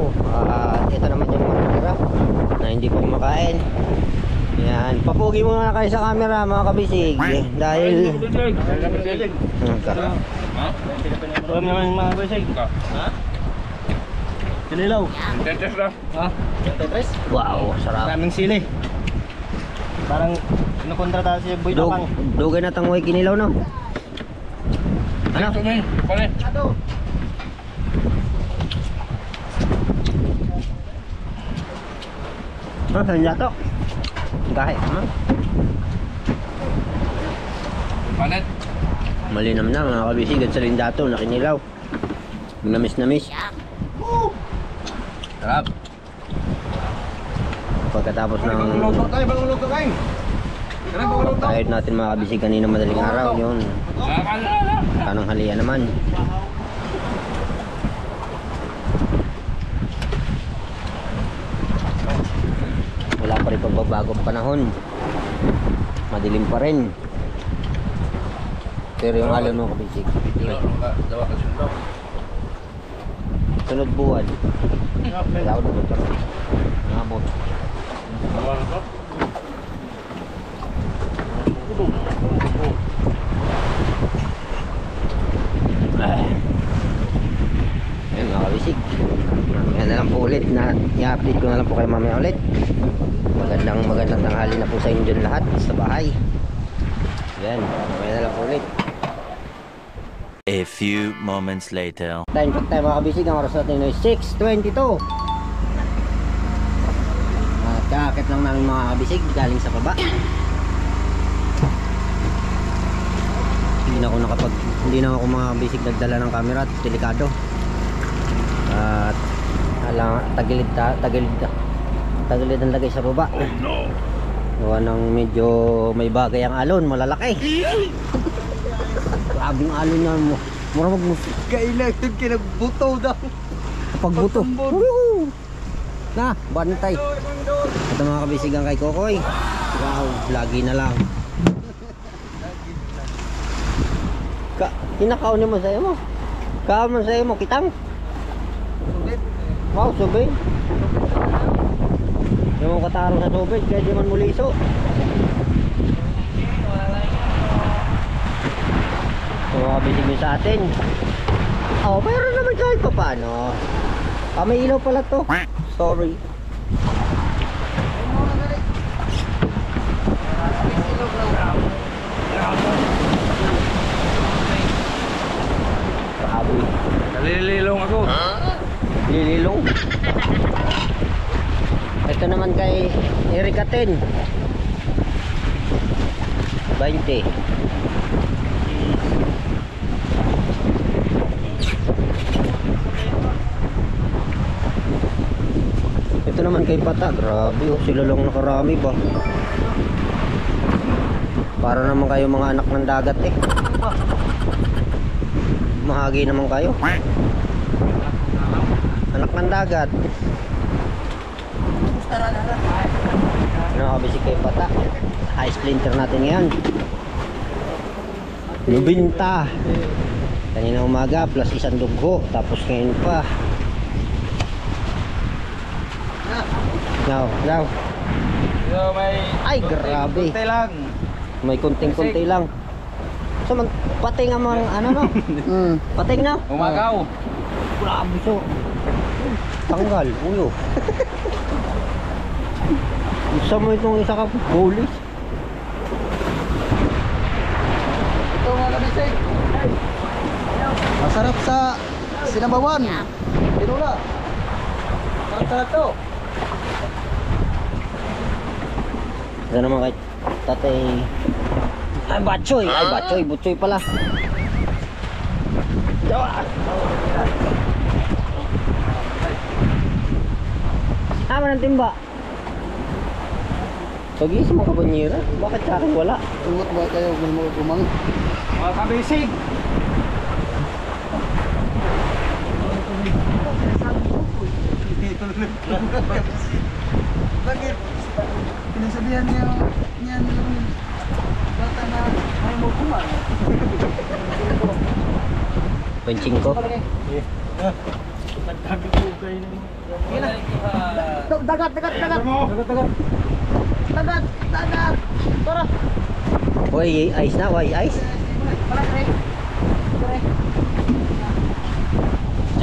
At ito naman yung mga natira na hindi pa kumakain. Yan, papugi muna kayo sa camera mga kabisig. Dahil Huwag naman mga besig. Ha? Kinilaw. Ha? 23? wow, sarap. Daming sili. Parang nakontrata si Boy Tapang. Dugay na tangoy kinilaw no. Ano? Ato. Ah, sanya to. Kahit ano? Malinam na mga kabisig at sa lindato na kinilaw. Namis-namis. Sarap. Pagkatapos ng kahit natin mga kabisig kanina madaling araw yun. Tanong halian naman. Wala pa rin pagbabagong panahon. Madilim pa rin. Pero yung alon mo kabisig. Sunod buwan. Wala ko na ito. Nabot. Ayun mga kabisig. Yan na lang po ulit na i-update ko na lang po kayo mamaya ulit. Magandang tanghali na po sa inyo dyan lahat sa bahay. Yan, mamaya na lang po ulit. A few moments later. Time check tayo mga kabisig. Ang oras natin ay 6:22. At kakakit lang namin mga kabisig galing sa baba. Hindi na ako mga kabisig nagdala ng camera at delikado. At tagilid ang lagay sa baba. Gawa ng medyo may bagay ang alon, malalaki. Grabing alon na mo. Mura magmusik. Kailangan kinagbuto daw. Kapag buto. Na, bantay. Ito mga kabisigang kay Kokoy. Wow, lagi na lang. Kinakaw niyo mo sa'yo mo. Kaon mo sa'yo mo, kitang. Wow, subay. Yung kataro sa tubig, kaya di man muliso. mga kabisig sa atin. Oh, mayroon naman kahit pa paano. Ah, may ilaw pala to. Sorry. Grabe. Nalililong ako. Lililong. Ito naman kay Erika 10. 20. Ito naman kay Pata. Grabe oh, sila lang nakarami ba. Para naman kayo mga anak ng dagat eh. Mahagi naman kayo. Anak ng dagat. Nakabisik kay Pata. High splinter natin ngayon. Lubinta. Kanina umaga plus isang dugho. Tapos ngayon pa. Now. Ay grabe. May kunting-kunti lang. So pating amang ano no? Pating na? Umagaw. Grabe so. Tanggal, ulo. Gusto mo itong isa ka pulis? Ito mga kabisig. Masarap sa sinabawan. Pinula. Masarap to. Ito naman kay tatay. Ay batchoy. Ay batchoy. Butchoy pala. Ama ng timba. Pag-iis mo kabanyera. Bakit sa akin wala? Tungot ba kayo gumang? Mga kabisig. Bakit? Pinasabihan niya yung bata na may mo kumang. Panching ko. Dagat. Tara. Uy, ice na. Uy, ice.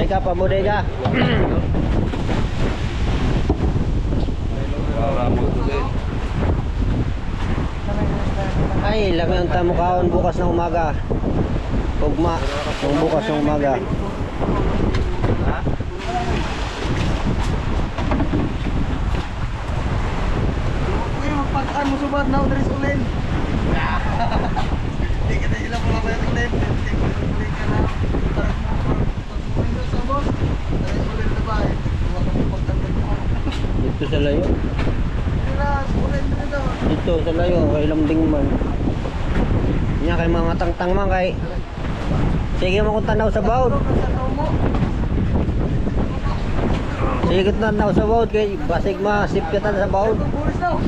Check up ang bodega. Ay, laki ang tamukhaon bukas ng umaga. Tugma ng bukas ng umaga. Uy, magpag-an mo subad na Udris ulit. Hindi ka na sila pulabayat ulit. Hindi ka na. Pag-uwi na sa boss. Udris ulit na ba? Dito sa layo. Ulit na. Dito sa layo, kay lambing man. Nya kay mga tangtang man kay. Sige mo kung tanaw sa bawd. Sige kung tanaw sa bawd kay basig masipyatan sa bawd. Pulis daw.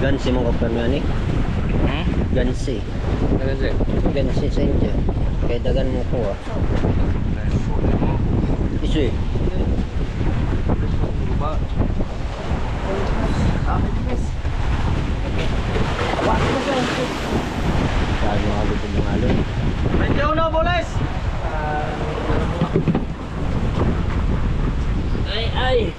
Gansi mo kapag nga ni. Gansi. Gansi sa inyo. Kaya dagan mo ko ah. Isu eh. Saan mo kabit yung alon? Medyo na, boles! Ay!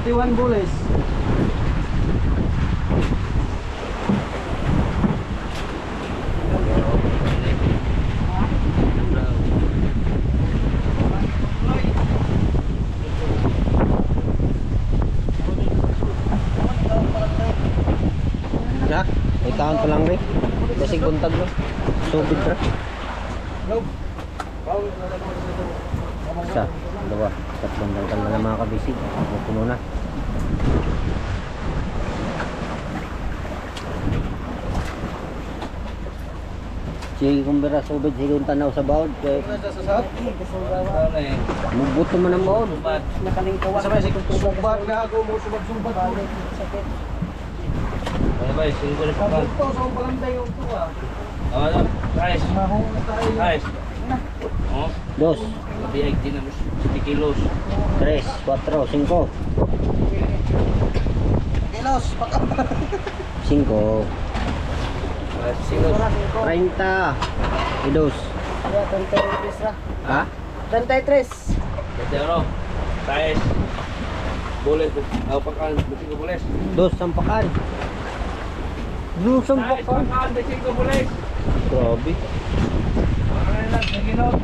21 boles. Na, may taon pa lang rin. Kasi buntag no. Subid ra. Isa, dalawa, tatlong dangkal na lang mga kabisig. Puno na. Sige kung beras ubed sige kung tanaw sa baod kay mubuto man ang baod. Nakaling kawa. Sabay si sumbat na ako mo sumbat. Sakit. Ano ba, singko na pa. Ito, sa palanday yung tuwa. Ano? Guys. Mahong na tayo. Guys. Oh, Dos, biag din naman 7 kilos. 3, 4, 5. Kilos, paka. 5. Silos. 30. Idos. Ya, 33 ra. Ha? 33. Pero, guys. Boleh tu. Pakan, mesti kau boleh. Dos sampakan. Dos sampakan. Pakan, mesti kau boleh. Grabe. Pakan lang, naginot.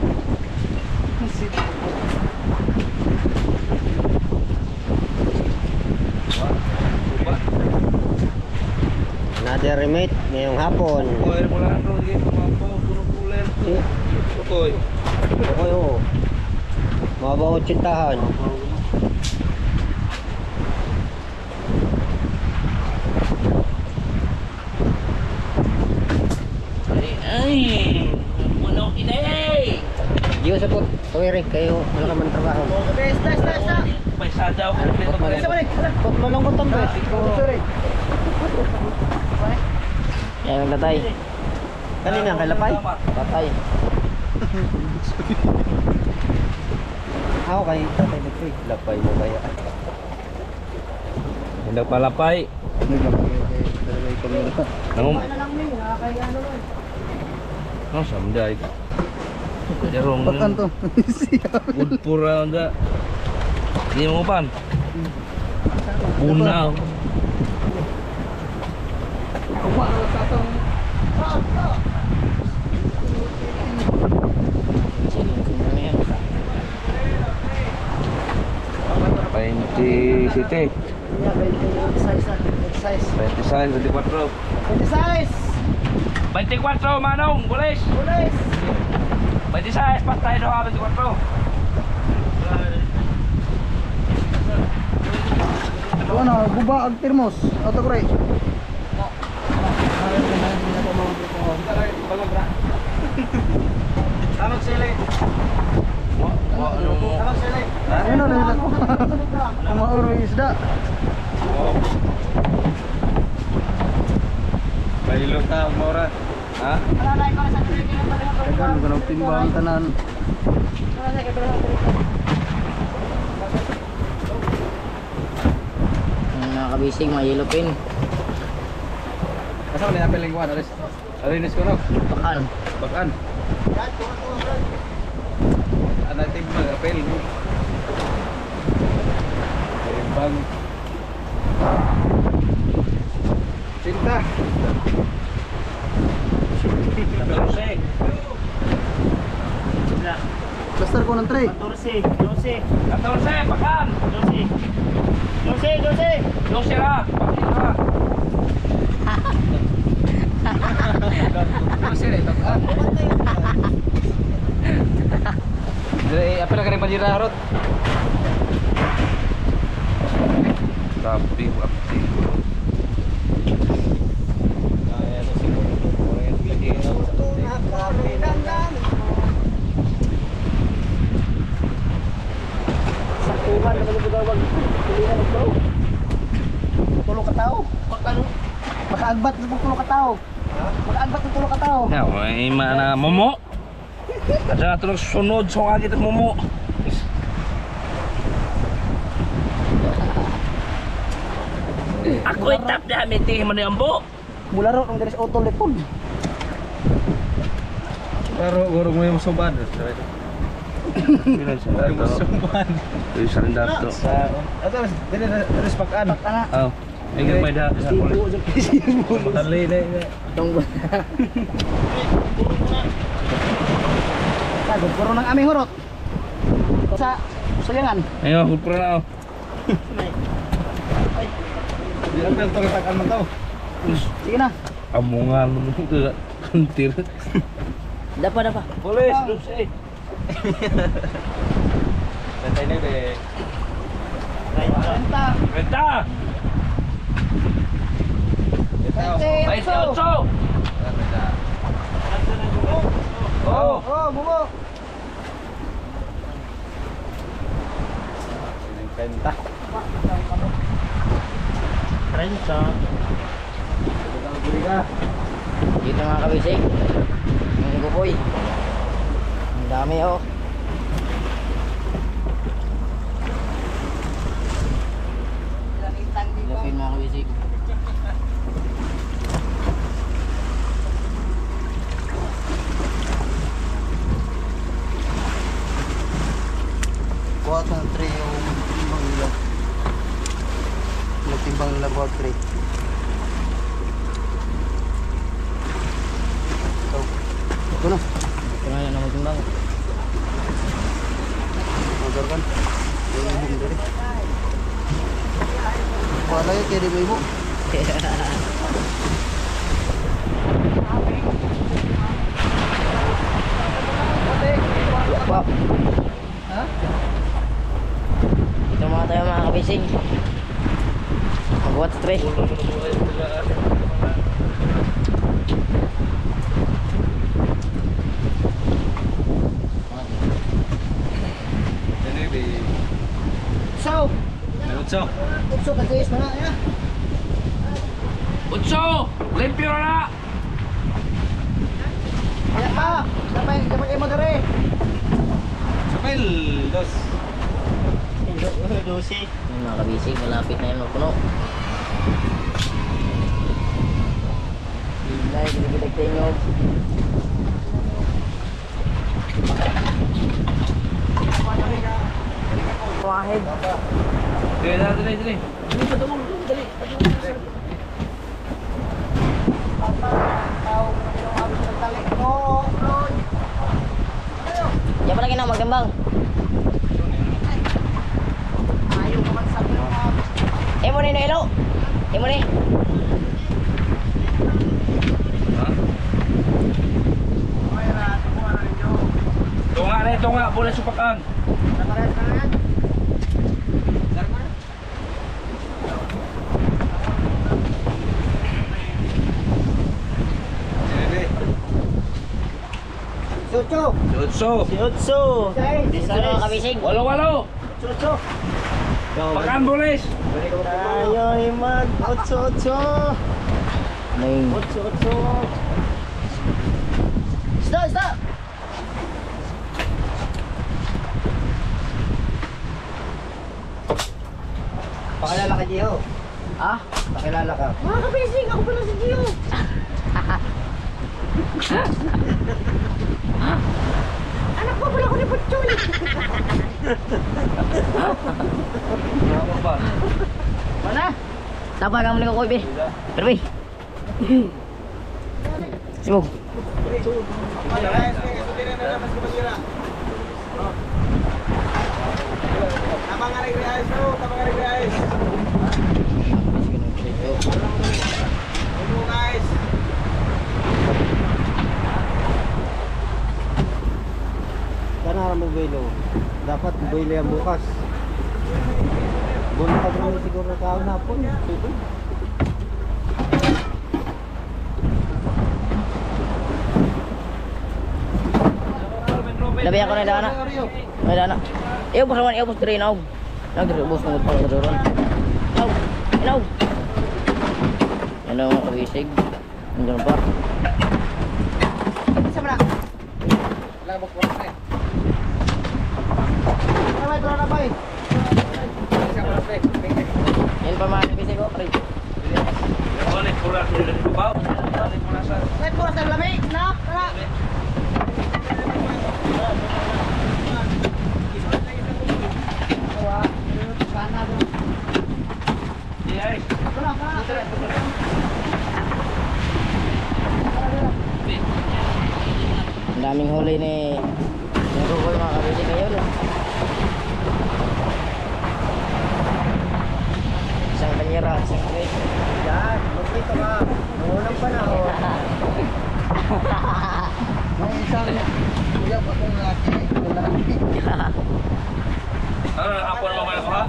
Another remate ngayong hapon. Kuya mo lang ito, sige, pumampo, puno-pulen. Si, Tukoy. okay oh. Mabaho tsintahan. Ay, puno kinay. Diyo sa pot. Tuwiri kayo wala ka man trabaho. Besta. Paisa daw, ano nito ba? Isa balik. Pot malungkot ang bes. Sorry. Yan ang latay. Kanina kay lapay. Patay. Ako kay tatay dito. Lapay mo kaya. Hendak palapay. Nangum. Ano lang min, kaya ano lang. Oh, samday. Jarong. Pakan to. Udpura anda. Ini mau pan. Bunau. City. Ya, 26. 24. 26. 24 Manong, boleh? Pulis. 26 patay doa 24. Ano, guba ang termos. Auto ko rin. Tamag sila. Tamag sila. Ano na nila ko? Mauro isda. Bahilo ta mora. Ha? Dagan ko ng timbang tanan. Nakabising mga yellow pin. Asa man napel lingwan alis. Alinis ko no. Pakan. Bakan. Ana timbang apel. Timbang. Cinta. Terusik. Plaster ko ng tray. Terusik pakan. Terusik lah. Pakita. Jadi apa nak kena panjira harut? Tapi apa? Sakuhan na magagawag. Pilihan ito. Tulong ka tao. Makaagbat na tulong ka tao. Makaagbat na tulong ka tao. Ya, may mana momo. Ada terus sunod so agit momo. Ako itap na miti mo ni ambo. Mula ro ng deres auto lepon. Pero gurung mo yung sumbad. Sumbad. Itu sering dato. Ato dili na pakan. Kana. Oh, ingin may da. Sibo sa sibo. Makanli na. Tunggu. Sabi puro ng aming hurot. Sa suyangan. Ayo, hupra na. Di apel to takan man to. Sige na. Amungan mo itu kentir. Dapat. Boleh, terus Tatay na de. Renta. Renta. Ito. 28. Oh! Oh, bumo. Penta. Prensa. Dito mga kabisig. Yung kukoy. Ang dami oh. Lapin mga kabisig. Kuha ka ng tray yung timbang nila. Nagtimbang nila buhat tray. So, ito na. Ito na na magtimbang. Magarkan. Yung ibong dari. Wala yung kaya di ba ibo? Wow. Ha? Ito mga tayo mga kabisig. Magbuhat tray. So, Utso! utso kagayos na ya. Utso! Limpyo na! Kaya pa, dapat kayo madari. Sapil! Dos! Yung mga kabisig, malapit na yun magpuno. Bilay, gilig-gilig tingog. Wahid. Dili na, dili, dili! Diyan pa lagi na magdambang. Emo ni no ilo. Emo ni. Ha? Tunga na, tunga! Boleh supakan! Utso. Utso! Utso. Dito na mga kabisig. Walo-walo! Utso. Pakan bolis! Tayo himag. Utso. Ning. Utso. Isda. Pakilala ka, Gio. Ha? Pakilala ka. Mga kabisig, ako pala si Gio. Anak ko pala ako ni Putchoy. Mana? Tapa kamu ni kokoy be. Perbi. Simog. Kana mo belo. Dapat belo yan bukas. Buwan ka rin siguro kaon na po. Labi ako na dana. May dana. Iyo bos naman, iyo bos diri naog. Nagribos ng pang kadoron. Naog. Naog. Ano mga kabisig? Nandiyan pa. Isa mo na. Labok ko na. Ay, ito na ba eh? Yan pa mga kabisig ko, pre. Boleh pura dari bawah. Boleh pura sa. Ay, pura sa lamig na. Tara. Iya, Ang daming huli ni Rukoy mga kabisig ngayon. Isang kanyera, isang kanyera. Yan, magkita ka. Unang panahon. May isang uyak akong laki. Apa nama kau?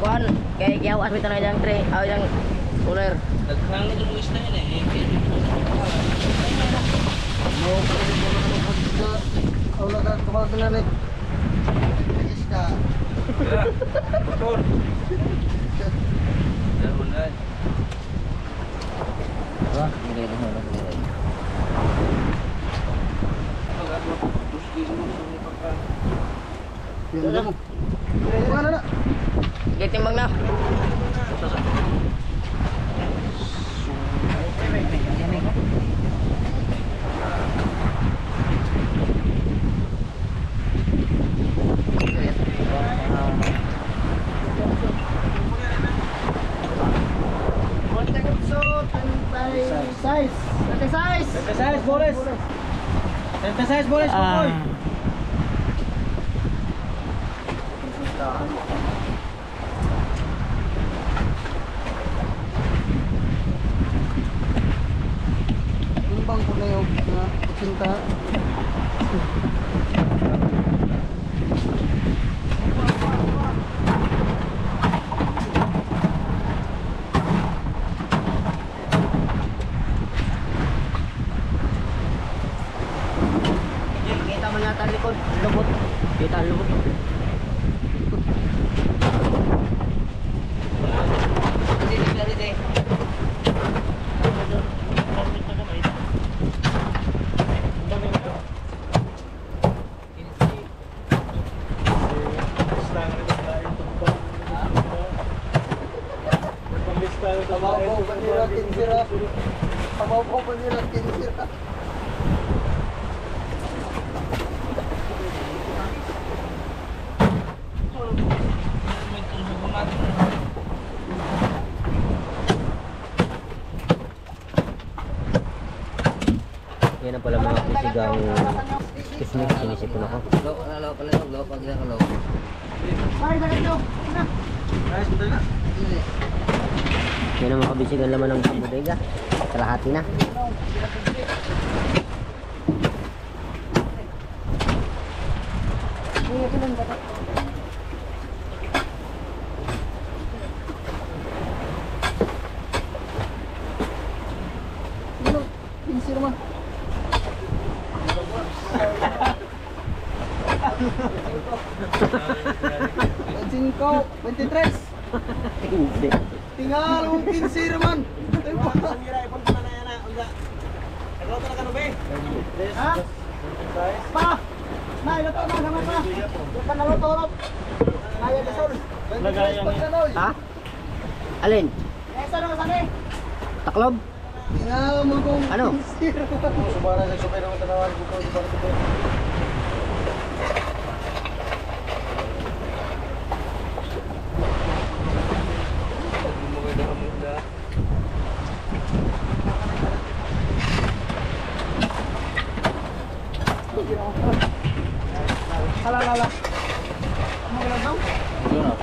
kuhan. Kaya kiyawas bitaw na yung tray. Aw yung cooler. Nagkang na yung isda yun eh. Motor. Daron na. Hindi na holo. Gitimbang na. Size, Boris. Size, Boris, Kukoy. Timbang ko na yung kusinta. Kita mo yata ang likod. Lubot. Kita ang lubot. Yan na pala mga kisigang kismis. Sinisipon ako. Yan ang mga kabisigan laman ng bodega. Kalahati na. Cinco, 23. Tinggal ang 15 naman. Ha? Pa! Nay, luto na naman pa. Luto na luto. Naya na sol. Ha? Alin? Esa na sani. Taklob? Tinggal mo kung Ano? 15. Subara sa super ng tanawan ko ko. Hala. Mau gelang dong? Doon na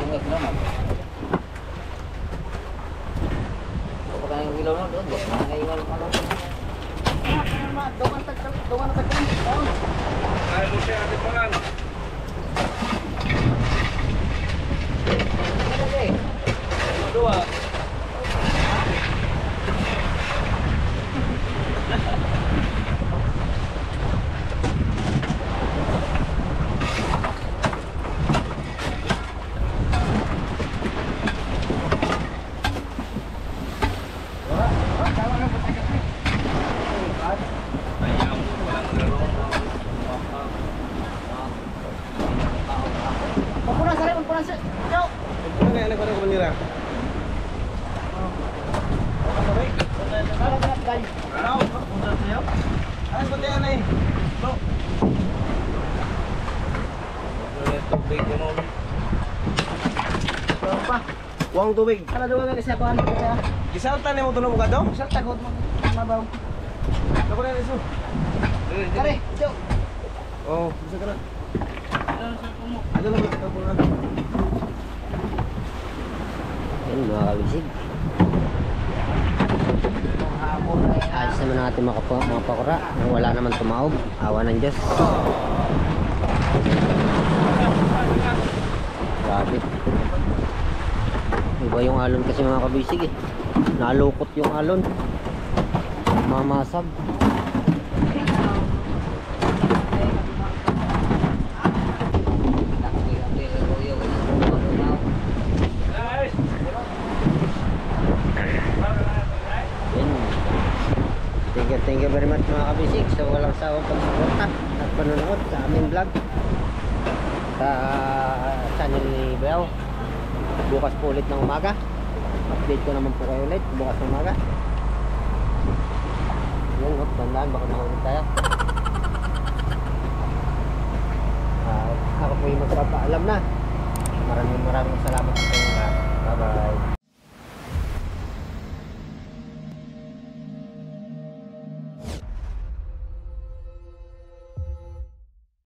Ay, buti ate pangan. Dua. Uang tubig. Kala doon na siya kuhan ko. Gisalta ni mo tunog ka to? Sa tagot mo mabaw. Ako na iso. Kare, jo. Oh, bisa ka na. Ano lang ito po na. Yan mga kabisig. Ayos naman natin mga pakura. Nang wala naman tumaob. Awa ng Diyos. Grabe. Iba yung alon kasi mga kabisig eh. Nalukot yung alon. Mamasag. Thank you very much mga kabisig sa walang sawang pagsuporta at panonood sa aming vlog sa channel ni Bel. Bukas po ulit ng umaga, update ko naman po kayo ulit bukas ng umaga. Yun, tandaan baka nahulog tayo. Ako po yung magpapaalam na. Maraming salamat sa inyo.